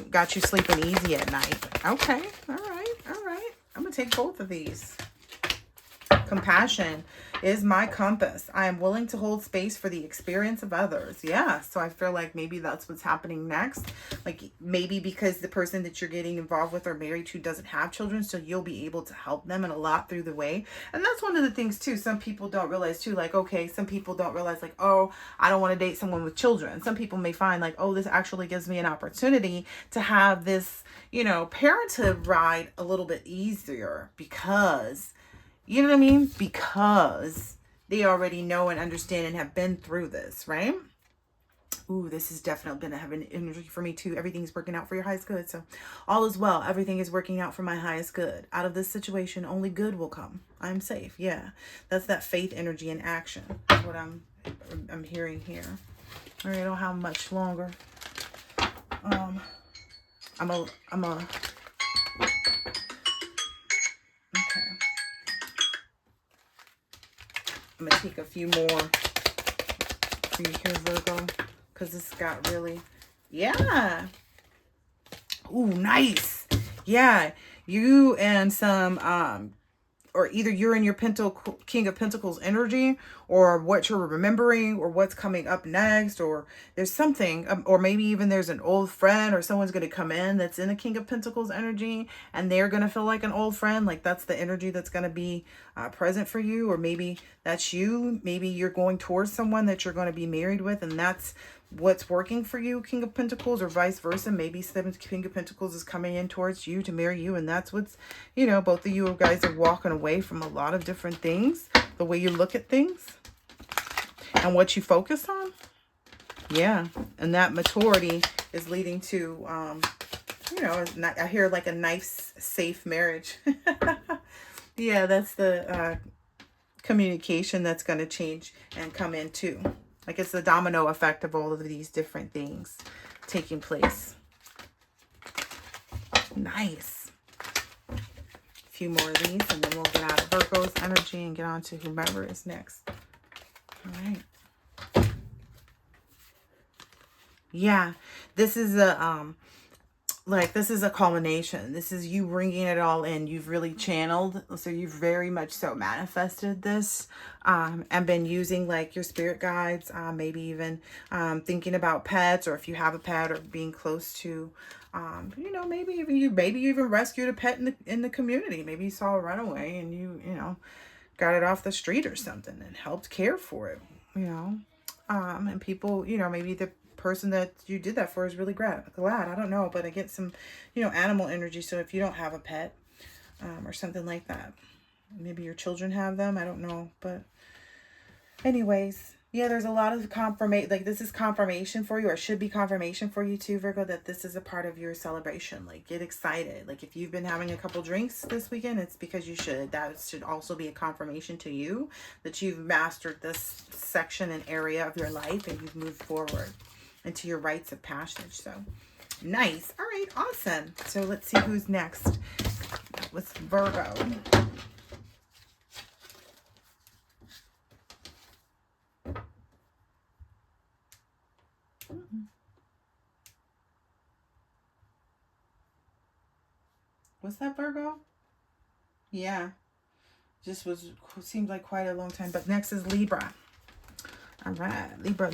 got you sleeping easy at night. Okay. All right. I'm going to take both of these. Compassion is my compass. I am willing to hold space for the experience of others. Yeah. So I feel like maybe that's what's happening next. Like maybe because the person that you're getting involved with or married to doesn't have children, so you'll be able to help them in a lot through the way. And that's one of the things too. Some people don't realize too, like, okay, some people don't realize like, oh, I don't want to date someone with children. Some people may find like, oh, this actually gives me an opportunity to have this, parenthood ride a little bit easier because you know what I mean? Because they already know and understand and have been through this, right? Ooh, this is definitely going to have an energy for me too. Everything's working out for your highest good. So all is well. Everything is working out for my highest good. Out of this situation, only good will come. I'm safe. Yeah. That's that faith energy in action. That's what I'm hearing here. All right, I don't have much longer. I'm a I'm going to take a few more for you here, Virgo, because this got really, yeah. Ooh, nice. Yeah, you and some, or either you're in your King of Pentacles energy, or what you're remembering, or what's coming up next, or there's something, or maybe even there's an old friend, or someone's going to come in that's in the King of Pentacles energy, and they're going to feel like an old friend. Like that's the energy that's going to be present for you, or maybe that's you. Maybe you're going towards someone that you're going to be married with, and that's what's working for you, King of Pentacles, or vice versa. Maybe Seventh King of Pentacles is coming in towards you to marry you, and that's what's, both of you guys are walking away from a lot of different things, the way you look at things and what you focus on. Yeah, and that maturity is leading to, I hear like a nice, safe marriage. Yeah, that's the communication that's going to change and come in too. Like it's the domino effect of all of these different things taking place. Nice. A few more of these and then we'll get out of Virgo's energy and get on to whomever is next. All right. Yeah, this is a this is a culmination. This is you bringing it all in. You've really channeled. So you've very much so manifested this and been using like your spirit guides, maybe even thinking about pets, or if you have a pet, or being close to, maybe you even rescued a pet in the community. Maybe you saw a runaway and you got it off the street or something and helped care for it, And people, you know, maybe the person that you did that for is really glad. I don't know, but I get some, you know, animal energy. So if you don't have a pet, or something like that, maybe your children have them. I don't know, but anyways, yeah, there's a lot of confirmation. Like, this is confirmation for you, or should be confirmation for you too, Virgo, that this is a part of your celebration. Like, get excited. Like, if you've been having a couple drinks this weekend, it's because you should. That should also be a confirmation to you that you've mastered this section and area of your life, and you've moved forward into your rites of passage. So nice. All right, awesome. So let's see who's next. That was Virgo. Was that Virgo? Yeah. Seems like quite a long time. But next is Libra. All right. Libra.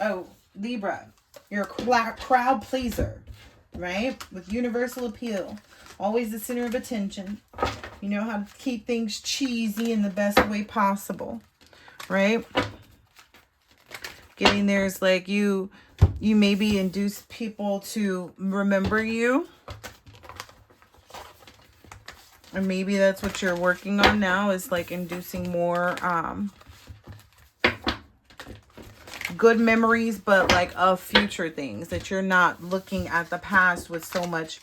Oh, Libra. You're a crowd pleaser, right? With universal appeal. Always the center of attention. You know how to keep things cheesy in the best way possible, right? Getting there is like you maybe induce people to remember you. And maybe that's what you're working on now, is like inducing more good memories, but like of future things, that you're not looking at the past with so much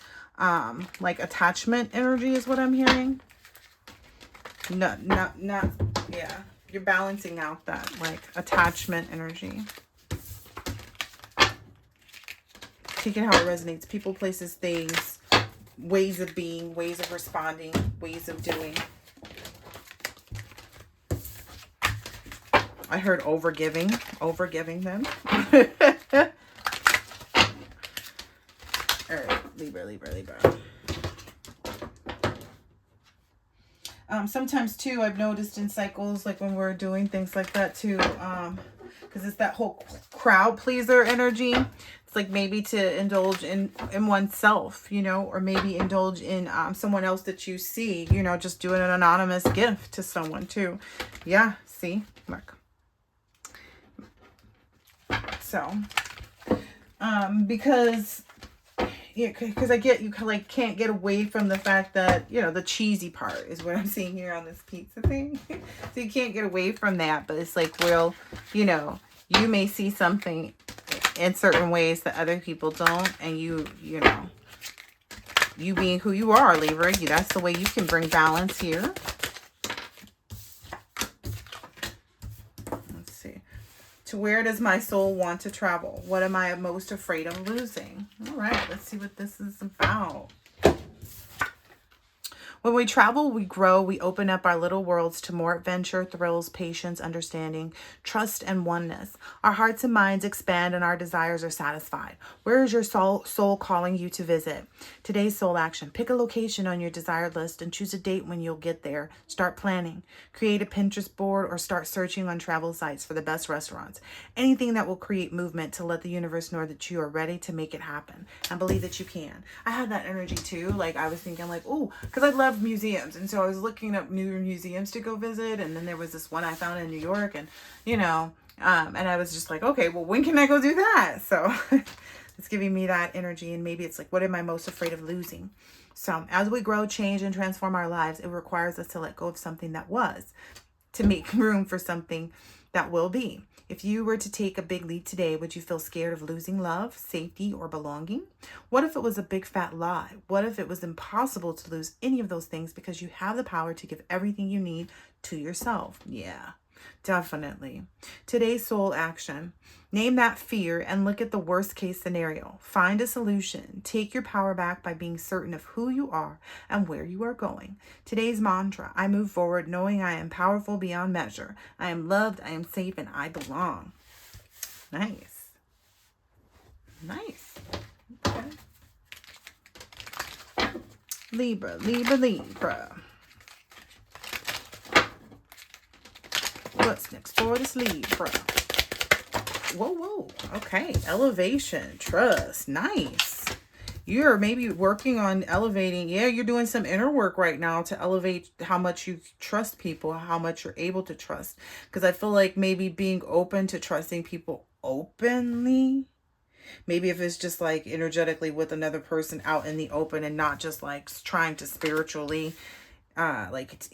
like attachment energy is what I'm hearing. Not yeah. You're balancing out that like attachment energy. Take it how it resonates. People, places, things, ways of being, ways of responding, ways of doing. I heard overgiving them. All right, Libra. Sometimes too, I've noticed in cycles, like when we're doing things like that too, because it's that whole crowd pleaser energy. It's like maybe to indulge in oneself, you know, or maybe indulge in someone else that you see, you know, just doing an anonymous gift to someone too. Yeah, see, look. So, because I get you like can't get away from the fact that, you know, the cheesy part is what I'm seeing here on this pizza thing. So you can't get away from that, but it's like, well, you know, you may see something in certain ways that other people don't, and you know, you being who you are, Libra, that's the way you can bring balance here. Let's see. To where does my soul want to travel? What am I most afraid of losing? All right, let's see what this is about. When we travel, we grow, we open up our little worlds to more adventure, thrills, patience, understanding, trust, and oneness. Our hearts and minds expand and our desires are satisfied. Where is your soul calling you to visit? Today's soul action. Pick a location on your desired list and choose a date when you'll get there. Start planning. Create a Pinterest board or start searching on travel sites for the best restaurants. Anything that will create movement to let the universe know that you are ready to make it happen and believe that you can. I had that energy too. Like, I was thinking like, oh, because I love museums, and so I was looking up new museums to go visit, and then there was this one I found in New York, and you know, and I was just like, okay, well, when can I go do that? So it's giving me that energy, and maybe it's like, what am I most afraid of losing? So as we grow, change, and transform our lives, it requires us to let go of something that was, to make room for something that will be. If you were to take a big leap today, would you feel scared of losing love, safety, or belonging? What if it was a big fat lie? What if it was impossible to lose any of those things because you have the power to give everything you need to yourself? Yeah, definitely. Today's soul action. Name that fear and look at the worst case scenario. Find a solution. Take your power back by being certain of who you are and where you are going. Today's mantra. I move forward knowing I am powerful beyond measure. I am loved, I am safe, and I belong. Nice. Nice. Okay. Libra. What's next for this Libra? Whoa. Okay. Elevation. Trust. Nice. You're maybe working on elevating. Yeah, you're doing some inner work right now to elevate how much you trust people, how much you're able to trust. Because I feel like maybe being open to trusting people openly, maybe if it's just like energetically with another person out in the open and not just like trying to spiritually like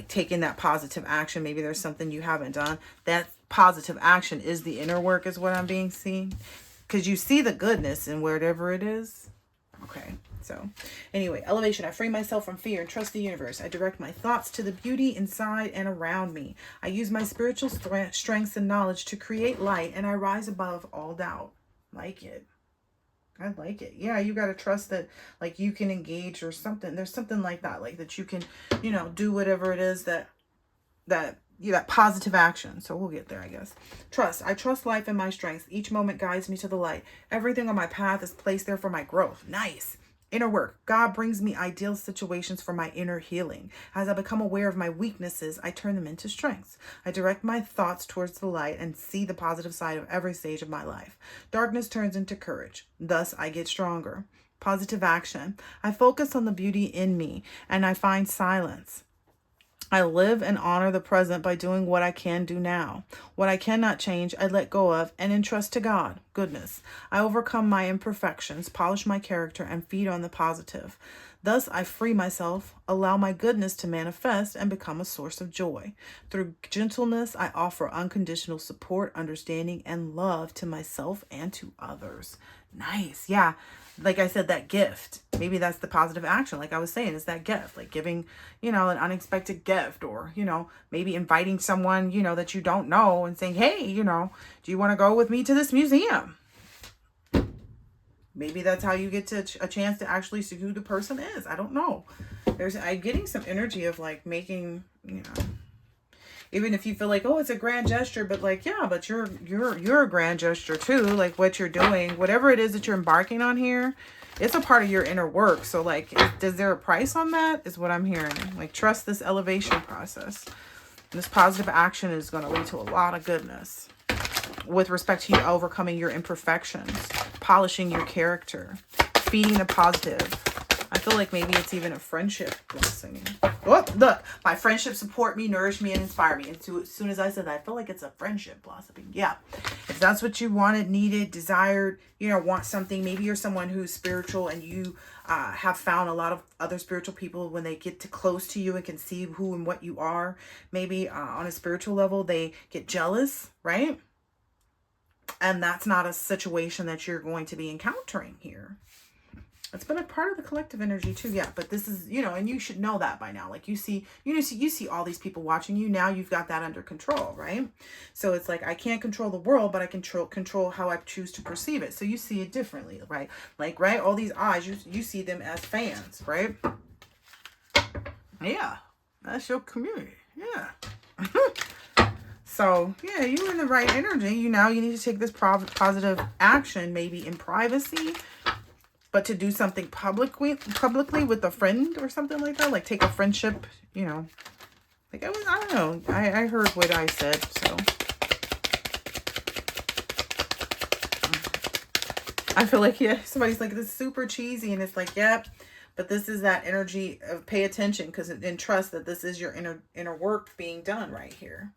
taking that positive action. Maybe there's something you haven't done. That positive action is the inner work, is what I'm being seen, because you see the goodness in wherever it is. Okay, so anyway, elevation. I free myself from fear and trust the universe. I direct my thoughts to the beauty inside and around me. I use my spiritual strengths and knowledge to create light, and I rise above all doubt. Like it. I like it. Yeah, you got to trust that, like, you can engage or something. There's something like that, like that you can, you know, do whatever it is that positive action. So we'll get there, I guess. Trust. I trust life and my strengths. Each moment guides me to the light. Everything on my path is placed there for my growth. Nice. Inner work. God brings me ideal situations for my inner healing. As I become aware of my weaknesses, I turn them into strengths. I direct my thoughts towards the light and see the positive side of every stage of my life. Darkness turns into courage. Thus, I get stronger. Positive action. I focus on the beauty in me and I find silence. I live and honor the present by doing what I can do now. What I cannot change, I let go of and entrust to God. Goodness. I overcome my imperfections, polish my character, and feed on the positive. Thus, I free myself, allow my goodness to manifest, and become a source of joy. Through gentleness, I offer unconditional support, understanding, and love to myself and to others. Nice. Yeah. Like I said, that gift, maybe that's the positive action. Like I was saying, is that gift, like giving, you know, an unexpected gift, or, you know, maybe inviting someone, you know, that you don't know and saying, hey, you know, do you want to go with me to this museum? Maybe that's how you get to a chance to actually see who the person is. I don't know. I'm getting some energy of like making, you know, even if you feel like, oh, it's a grand gesture, but like, yeah, but you're a grand gesture too. Like what you're doing, whatever it is that you're embarking on here, it's a part of your inner work. So like, is there a price on that? Is what I'm hearing. Like, trust this elevation process. This positive action is going to lead to a lot of goodness with respect to you overcoming your imperfections, polishing your character, feeding the positive. I feel like maybe it's even a friendship blessing. Oh, look, my friendship support me, nourish me, and inspire me. And as soon as I said that, I feel like it's a friendship blossoming. Yeah. If that's what you wanted, needed, desired, you know, want something, maybe you're someone who's spiritual and you have found a lot of other spiritual people when they get too close to you and can see who and what you are. Maybe on a spiritual level, they get jealous, right? And that's not a situation that you're going to be encountering here. It's been a part of the collective energy too. Yeah, but this is, you know, and you should know that by now. Like you see all these people watching you. Now you've got that under control, right? So it's like, I can't control the world, but I can control how I choose to perceive it. So you see it differently, right? Like, right? All these eyes, you see them as fans, right? Yeah, that's your community. Yeah. So yeah, you're in the right energy. You need to take this positive action, maybe in privacy, but to do something publicly with a friend or something like that, like take a friendship, you know, like I don't know. I heard what I said, so I feel like, yeah, somebody's like, this is super cheesy, and it's like, yep, but this is that energy of pay attention, because and trust that this is your inner work being done right here.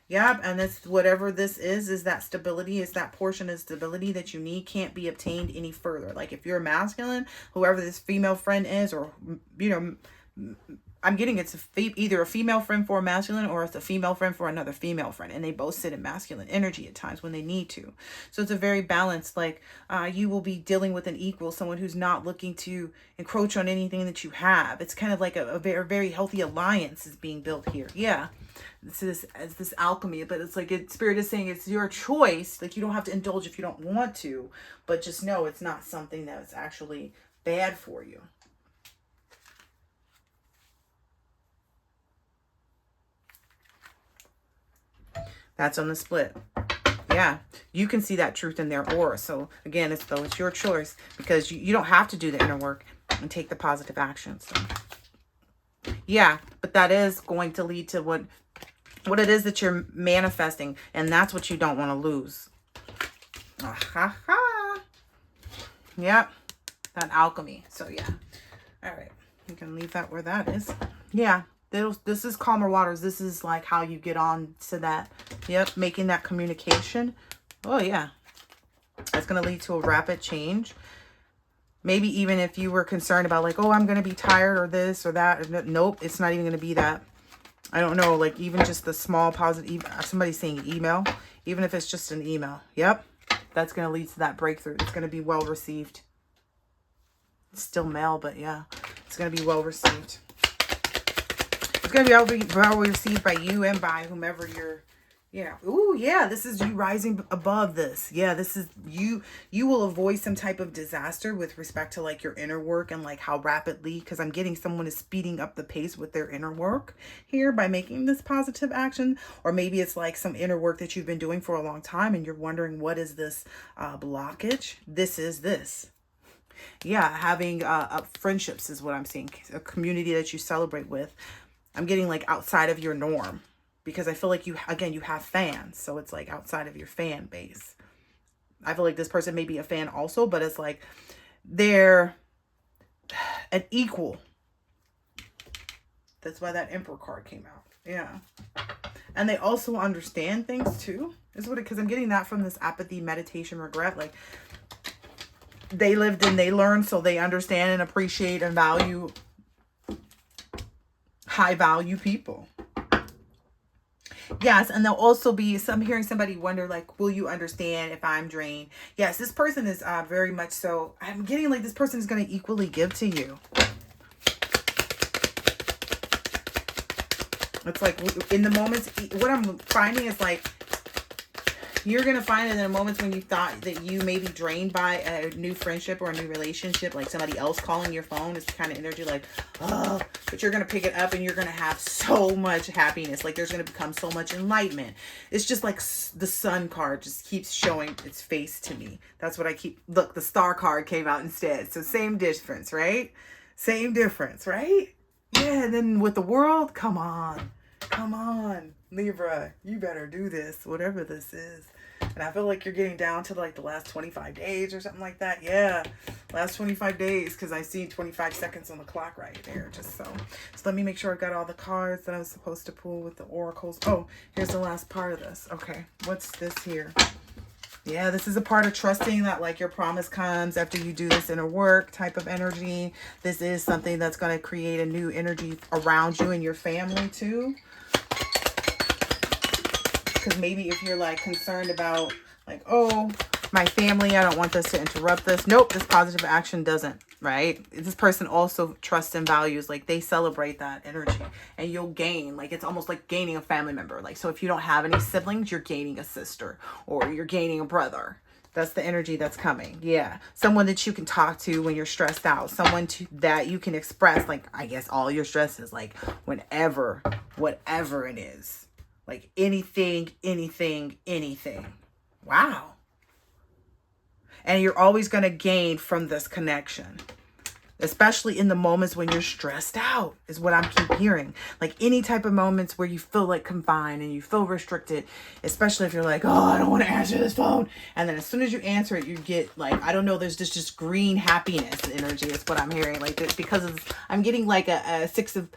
Yep, and that's whatever this is that stability, is that portion of stability that you need, can't be obtained any further. Like if you're masculine, whoever this female friend is, or, you know, I'm getting it's either a female friend for a masculine, or it's a female friend for another female friend, and they both sit in masculine energy at times when they need to. So it's a very balanced, like you will be dealing with an equal, someone who's not looking to encroach on anything that you have. It's kind of like a very, very healthy alliance is being built here. Yeah. This alchemy, but it's like Spirit is saying it's your choice. Like you don't have to indulge if you don't want to, but just know it's not something that's actually bad for you. That's on the split. Yeah, you can see that truth in their aura. So again, it's your choice, because you don't have to do the inner work and take the positive action. So yeah, but that is going to lead to what it is that you're manifesting, and that's what you don't want to lose. Yep. that alchemy. So yeah. All right. You can leave that where that is. Yeah. This is calmer waters. This is like how you get on to that. Yep. Making that communication. Oh yeah. That's going to lead to a rapid change. Maybe even if you were concerned about like, oh, I'm going to be tired or this or that. Nope. It's not even going to be that. I don't know. Like even just the small positive, somebody's saying email, even if it's just an email. Yep. That's going to lead to that breakthrough. It's going to be well received. It's still male, but yeah, it's going to be well received. It's going to be well received by you and by whomever you're, yeah. Ooh, yeah, this is you rising above this. Yeah, this is you. You will avoid some type of disaster with respect to like your inner work and like how rapidly, because I'm getting someone is speeding up the pace with their inner work here by making this positive action. Or maybe it's like some inner work that you've been doing for a long time and you're wondering, what is this blockage? This is this. Yeah, having friendships is what I'm seeing. A community that you celebrate with. I'm getting like outside of your norm. Because I feel like you have fans. So it's like outside of your fan base. I feel like this person may be a fan also, but it's like they're an equal. That's why that Emperor card came out. Yeah. And they also understand things too. Is what because I'm getting that from this apathy, meditation, regret. Like they lived and they learned, so they understand and appreciate and value high value people. Yes, and there'll also be some hearing somebody wonder like, will you understand if I'm drained? Yes, this person is very much so. I'm getting like this person is going to equally give to you. It's like in the moments, what I'm finding is like, you're going to find that in the moments when you thought that you may be drained by a new friendship or a new relationship, like somebody else calling your phone, is the kind of energy like, oh, but you're going to pick it up and you're going to have so much happiness. Like there's going to become so much enlightenment. It's just like the sun card just keeps showing its face to me. That's what I keep. Look, the star card came out instead. So same difference, right? Same difference, right? Yeah. And then with the world, come on, Libra, you better do this, whatever this is. And I feel like you're getting down to like the last 25 days or something like that. Yeah, last 25 days, because I see 25 seconds on the clock right there. Just so let me make sure I've got all the cards that I was supposed to pull with the oracles. Oh, here's the last part of this. Okay, what's this here? Yeah, this is a part of trusting that like your promise comes after you do this inner work type of energy. This is something that's going to create a new energy around you and your family too. Because maybe if you're like concerned about like, oh, my family, I don't want this to interrupt this. Nope, this positive action doesn't, right? This person also trusts and values, like they celebrate that energy and you'll gain, like it's almost like gaining a family member. Like, so if you don't have any siblings, you're gaining a sister or you're gaining a brother. That's the energy that's coming. Yeah. Someone that you can talk to when you're stressed out. Someone that you can express, like, I guess all your stresses, like whatever it is. Like anything. Wow. And you're always going to gain from this connection. Especially in the moments when you're stressed out is what I'm keep hearing. Like any type of moments where you feel like confined and you feel restricted. Especially if you're like, oh, I don't want to answer this phone. And then as soon as you answer it, you get like, I don't know, there's this just green happiness energy. Is what I'm hearing. Like this, because I'm getting like a six of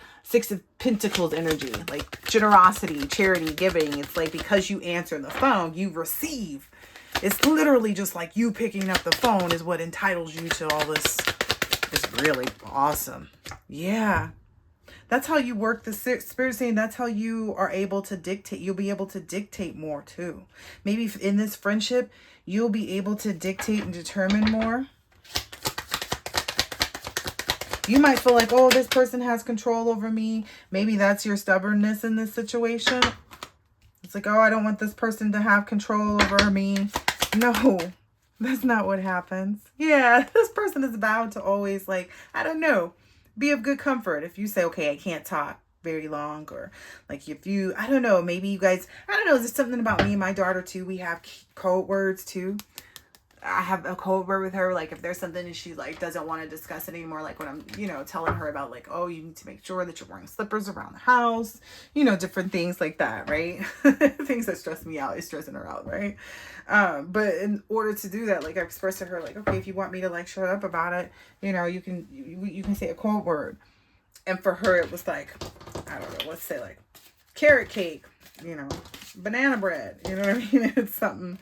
pentacles energy. Like generosity, charity, giving. It's like because you answer the phone, you receive. It's literally just like you picking up the phone is what entitles you to all this. It's really awesome. Yeah. That's how you work the spirit saying that's how you are able to dictate. You'll be able to dictate more too. Maybe in this friendship, you'll be able to dictate and determine more. You might feel like, oh, this person has control over me. Maybe that's your stubbornness in this situation. It's like, oh, I don't want this person to have control over me. No. That's not what happens. Yeah, this person is bound to always like, I don't know, be of good comfort. If you say, okay, I can't talk very long, or like if you, I don't know, maybe you guys, I don't know, is there something about me and my daughter too? We have code words too. I have a code word with her. Like if there's something and she like doesn't want to discuss it anymore, like when I'm, telling her about like, oh, you need to make sure that you're wearing slippers around the house, different things like that, right? Things that stress me out is stressing her out, right? But in order to do that, like I expressed to her, like, okay, if you want me to like shut up about it, you can say a code word. And for her, it was like, I don't know, let's say like carrot cake, banana bread, you know what I mean? It's something,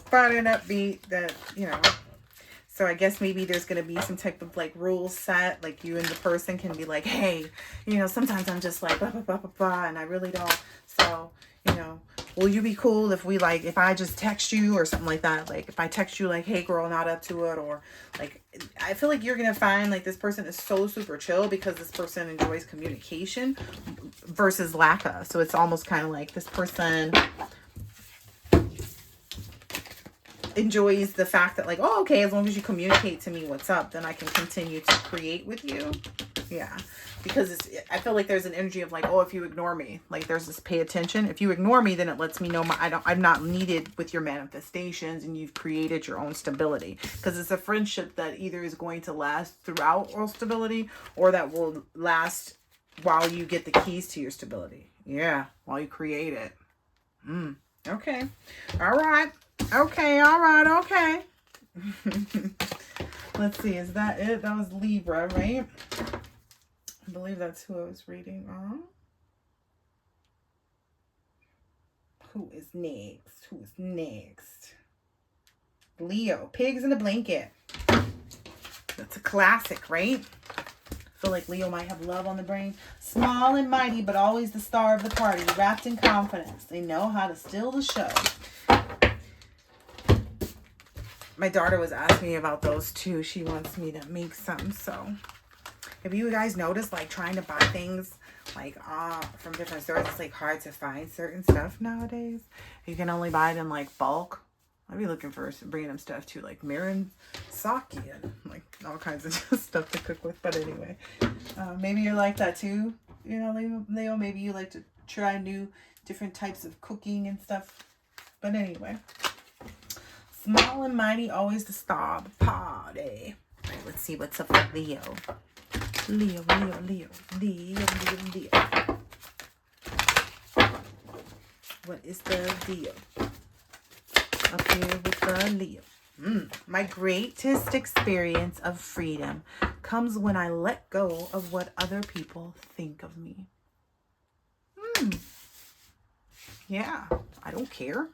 fun and upbeat that, So I guess maybe there's going to be some type of like rules set, like you and the person can be like, hey, sometimes I'm just like, blah, blah, blah, blah, blah, and I really don't. So, will you be cool if I just text you or something like that? Like if I text you like, hey girl, not up to it, or like, I feel like you're going to find like this person is so super chill because this person enjoys communication versus lack of. So it's almost kind of like this person enjoys the fact that like, oh, okay, as long as you communicate to me what's up, then I can continue to create with you. Yeah. Because I feel like there's an energy of like, oh, if you ignore me, like there's this pay attention. If you ignore me, then it lets me know I'm not needed with your manifestations, and you've created your own stability. Because it's a friendship that either is going to last throughout all stability, or that will last while you get the keys to your stability. Yeah, while you create it. Okay. All right. Okay. All right. Okay. Let's see. Is that it? That was Libra, right? I believe that's who I was reading on. Who is next? Who is next? Leo. Pigs in a blanket. That's a classic, right? I feel like Leo might have love on the brain. Small and mighty, but always the star of the party. Wrapped in confidence. They know how to steal the show. My daughter was asking me about those too. She wants me to make some. So if you guys notice, like trying to buy things like from different stores, it's like hard to find certain stuff nowadays. You can only buy it in like bulk. I'd be looking for bringing them stuff too, like mirin sake and like all kinds of stuff to cook with. But anyway, maybe you're like that too, Leo. Maybe you like to try new different types of cooking and stuff. But anyway, small and mighty, always the star of the party. All right, let's see what's up with Leo. Leo. What is the deal up here with the Leo? My greatest experience of freedom comes when I let go of what other people think of me. Yeah, I don't care.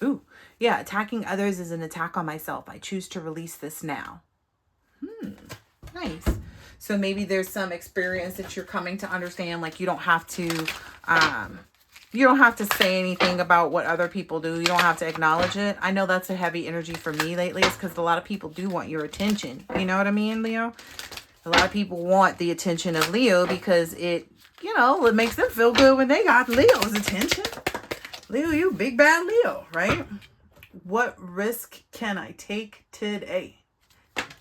Ooh, yeah, attacking others is an attack on myself. I choose to release this now. Nice. So maybe there's some experience that you're coming to understand, like you don't have to say anything about what other people do. You don't have to acknowledge it. I know that's a heavy energy for me lately. It's because a lot of people do want your attention. You know what I mean, Leo? A lot of people want the attention of Leo because it makes them feel good when they got Leo's attention. Leo, you big bad Leo, right? What risk can I take today?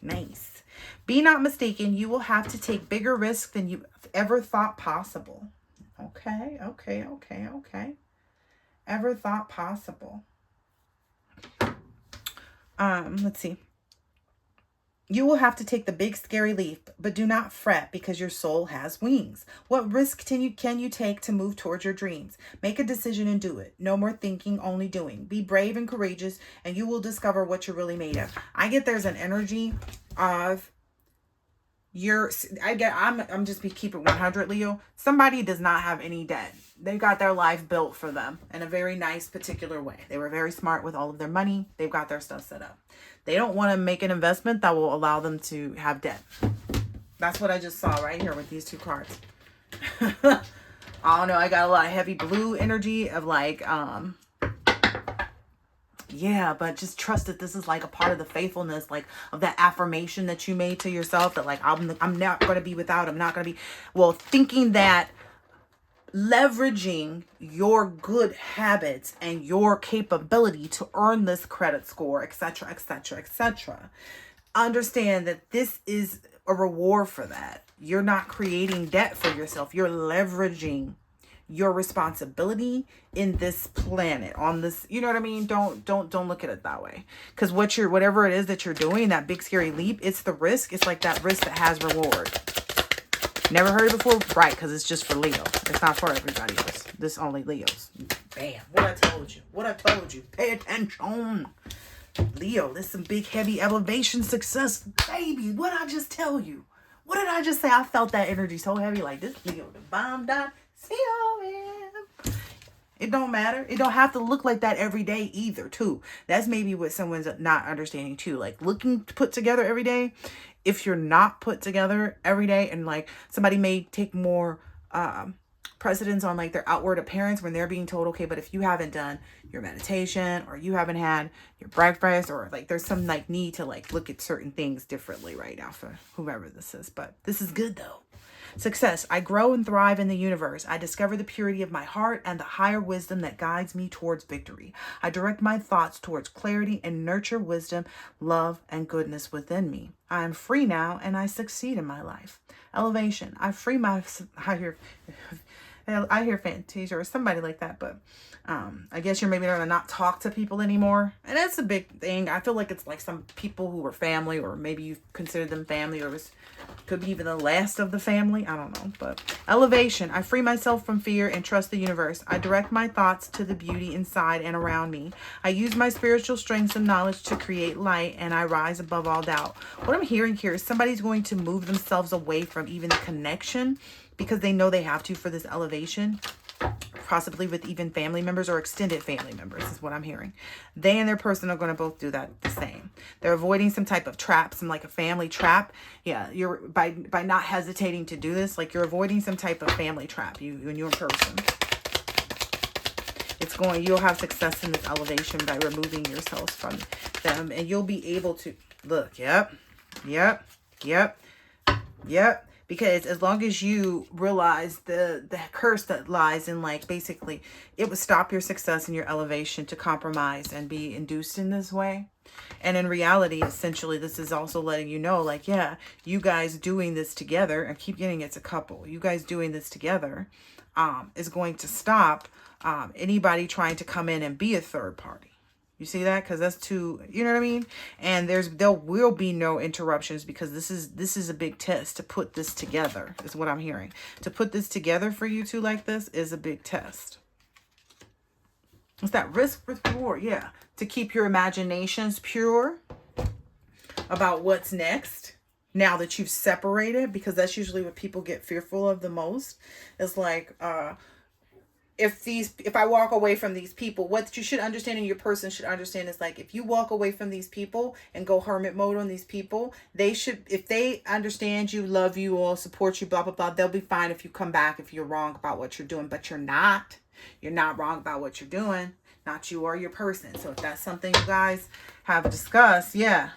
Nice. Be not mistaken. You will have to take bigger risks than you ever thought possible. Okay. Ever thought possible. Let's see. You will have to take the big scary leap, but do not fret because your soul has wings. What risk can you take to move towards your dreams? Make a decision and do it. No more thinking, only doing. Be brave and courageous, and you will discover what you're really made of. I get there's an energy of I'm just keep it 100, Leo. Somebody does not have any debt. They got their life built for them in a very nice particular way. They were very smart with all of their money. They've got their stuff set up. They don't want to make an investment that will allow them to have debt. That's what I just saw right here with these two cards. I don't know. I got a lot of heavy blue energy of like, yeah, but just trust that this is like a part of the faithfulness, like of that affirmation that you made to yourself that like, I'm not going to be without, I'm not going to be, well, thinking that leveraging your good habits and your capability to earn this credit score, etc., etc., etc. Understand that this is a reward for that. You're not creating debt for yourself. You're leveraging your responsibility in this planet, on this, you know what I mean? Don't look at it that way. Because whatever it is that you're doing, that big scary leap, it's the risk. It's like that risk that has reward. Never heard it before? Right, because it's just for Leo. It's not for everybody else. This only Leos. Bam. What I told you. What I told you. Pay attention. Leo, this some big, heavy elevation success. Baby, what I just tell you? What did I just say? I felt that energy so heavy. Like, this Leo, the bomb dot C-O-M. It don't matter. It don't have to look like that every day either, too. That's maybe what someone's not understanding, too. Like, looking put together every day. If you're not put together every day, and like somebody may take more precedence on like their outward appearance when they're being told, okay, but if you haven't done your meditation, or you haven't had your breakfast, or like there's some like need to like look at certain things differently right now for whoever this is. But this is good though. Success. I grow and thrive in the universe. I discover the purity of my heart and the higher wisdom that guides me towards victory. I direct my thoughts towards clarity and nurture wisdom, love, and goodness within me. I am free now and I succeed in my life. Elevation. I hear Fantasia or somebody like that, but I guess you're maybe gonna not talk to people anymore, and that's a big thing. I feel like it's like some people who were family, or maybe you consider them family, or could be even the last of the family. I don't know. But elevation. I free myself from fear and trust the universe. I direct my thoughts to the beauty inside and around me. I use my spiritual strengths and knowledge to create light, and I rise above all doubt. What I'm hearing here is somebody's going to move themselves away from even the connection because they know they have to for this elevation, possibly with even family members or extended family members is what I'm hearing. They and their person are going to both do that the same. They're avoiding some type of trap, some like a family trap. Yeah, you're by not hesitating to do this, like you're avoiding some type of family trap, you and your person. You'll have success in this elevation by removing yourselves from them, and you'll be able to look. Yep. Because as long as you realize the curse that lies in, like, basically it would stop your success and your elevation to compromise and be induced in this way. And in reality, essentially, this is also letting you know, like, yeah, you guys doing this together, and keep getting it's a couple. You guys doing this together is going to stop anybody trying to come in and be a third party. You see that? Because that's too, you know what I mean? And there will be no interruptions, because this is a big test to put this together, is what I'm hearing. To put this together for you two like this is a big test. It's that risk with reward, yeah. To keep your imaginations pure about what's next now that you've separated, because that's usually what people get fearful of the most. It's like, if I walk away from these people, what you should understand and your person should understand is, like, if you walk away from these people and go hermit mode on these people, if they understand you, love you, or support you, blah, blah, blah, they'll be fine if you come back if you're wrong about what you're doing. But you're not wrong about what you're doing. Not you or your person. So if that's something you guys have discussed, yeah.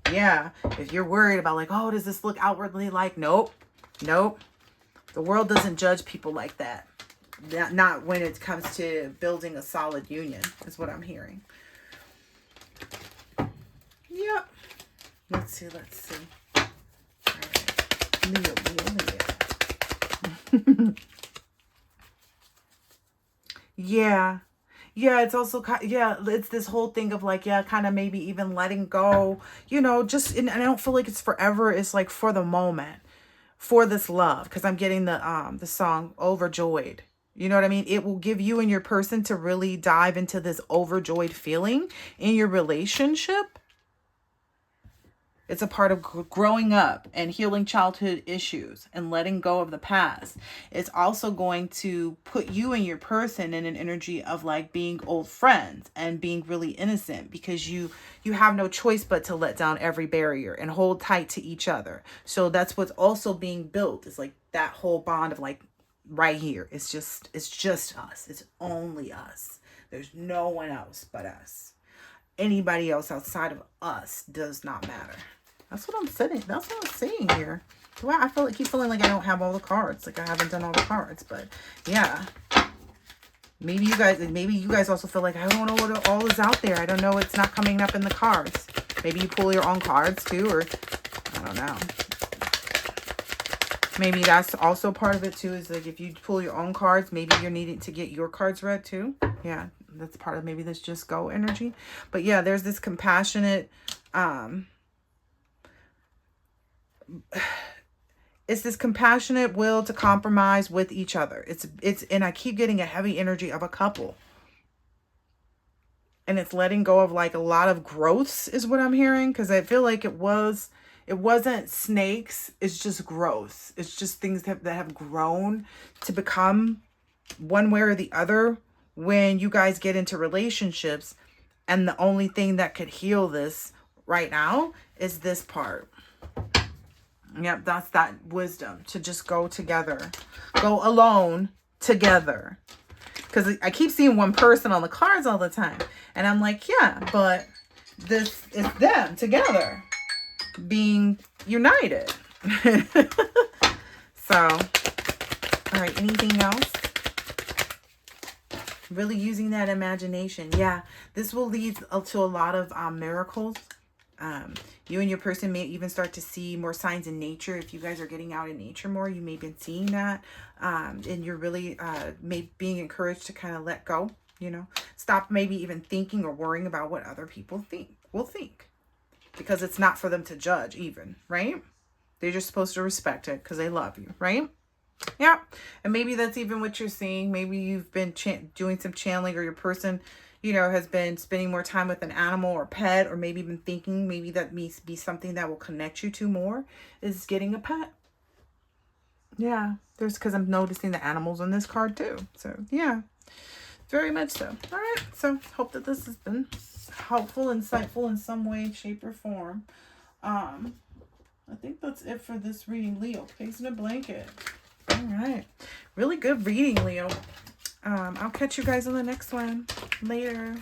If you're worried about, like, oh, does this look outwardly like, nope. The world doesn't judge people like that. Not when it comes to building a solid union, is what I'm hearing. Yep. Let's see. All right. Leo. Yeah. Yeah, it's also, it's this whole thing of, like, yeah, kind of maybe even letting go, and I don't feel like it's forever. It's like for the moment, for this love, because I'm getting the song Overjoyed. You know what I mean? It will give you and your person to really dive into this overjoyed feeling in your relationship. It's a part of growing up and healing childhood issues and letting go of the past. It's also going to put you and your person in an energy of, like, being old friends and being really innocent, because you have no choice but to let down every barrier and hold tight to each other. So that's what's also being built. It's like that whole bond of, like, right here. It's just us. It's only us. There's no one else but us. Anybody else outside of us does not matter. That's what I'm saying. That's what I'm saying here. Well, I keep feeling like I don't have all the cards. Like I haven't done all the cards. But yeah. Maybe you guys also feel like, I don't know what all is out there. I don't know. It's not coming up in the cards. Maybe you pull your own cards too, or I don't know. Maybe that's also part of it too, is like if you pull your own cards, maybe you're needing to get your cards read too. Yeah, that's part of maybe this just go energy. But yeah, there's this compassionate, it's this compassionate will to compromise with each other. And I keep getting a heavy energy of a couple. And it's letting go of like a lot of growths is what I'm hearing. Because I feel like it wasn't snakes. It's just growth. It's just things that have grown to become one way or the other when you guys get into relationships. And the only thing that could heal this right now is this part. Yep, that's that wisdom to just go together. Go alone together. Because I keep seeing one person on the cards all the time. And I'm like, yeah, but this is them together being united. So, all right, anything else? Really using that imagination. Yeah, this will lead to a lot of miracles. You and your person may even start to see more signs in nature. If you guys are getting out in nature more, you may have been seeing that. And you're really being encouraged to kind of let go, you know. Stop maybe even thinking or worrying about what other people will think. Because it's not for them to judge even, right? They're just supposed to respect it because they love you, right? Yeah. And maybe that's even what you're seeing. Maybe you've been doing some channeling, or your person, you know, has been spending more time with an animal or pet, or maybe even thinking maybe that may be something that will connect you to more is getting a pet. Yeah. Because I'm noticing the animals on this card too. So yeah, very much so. All right. So hope that this has been helpful, insightful in some way, shape, or form. I think that's it for this reading, Leo. Face in a blanket. All right. Really good reading, Leo. I'll catch you guys on the next one. Later.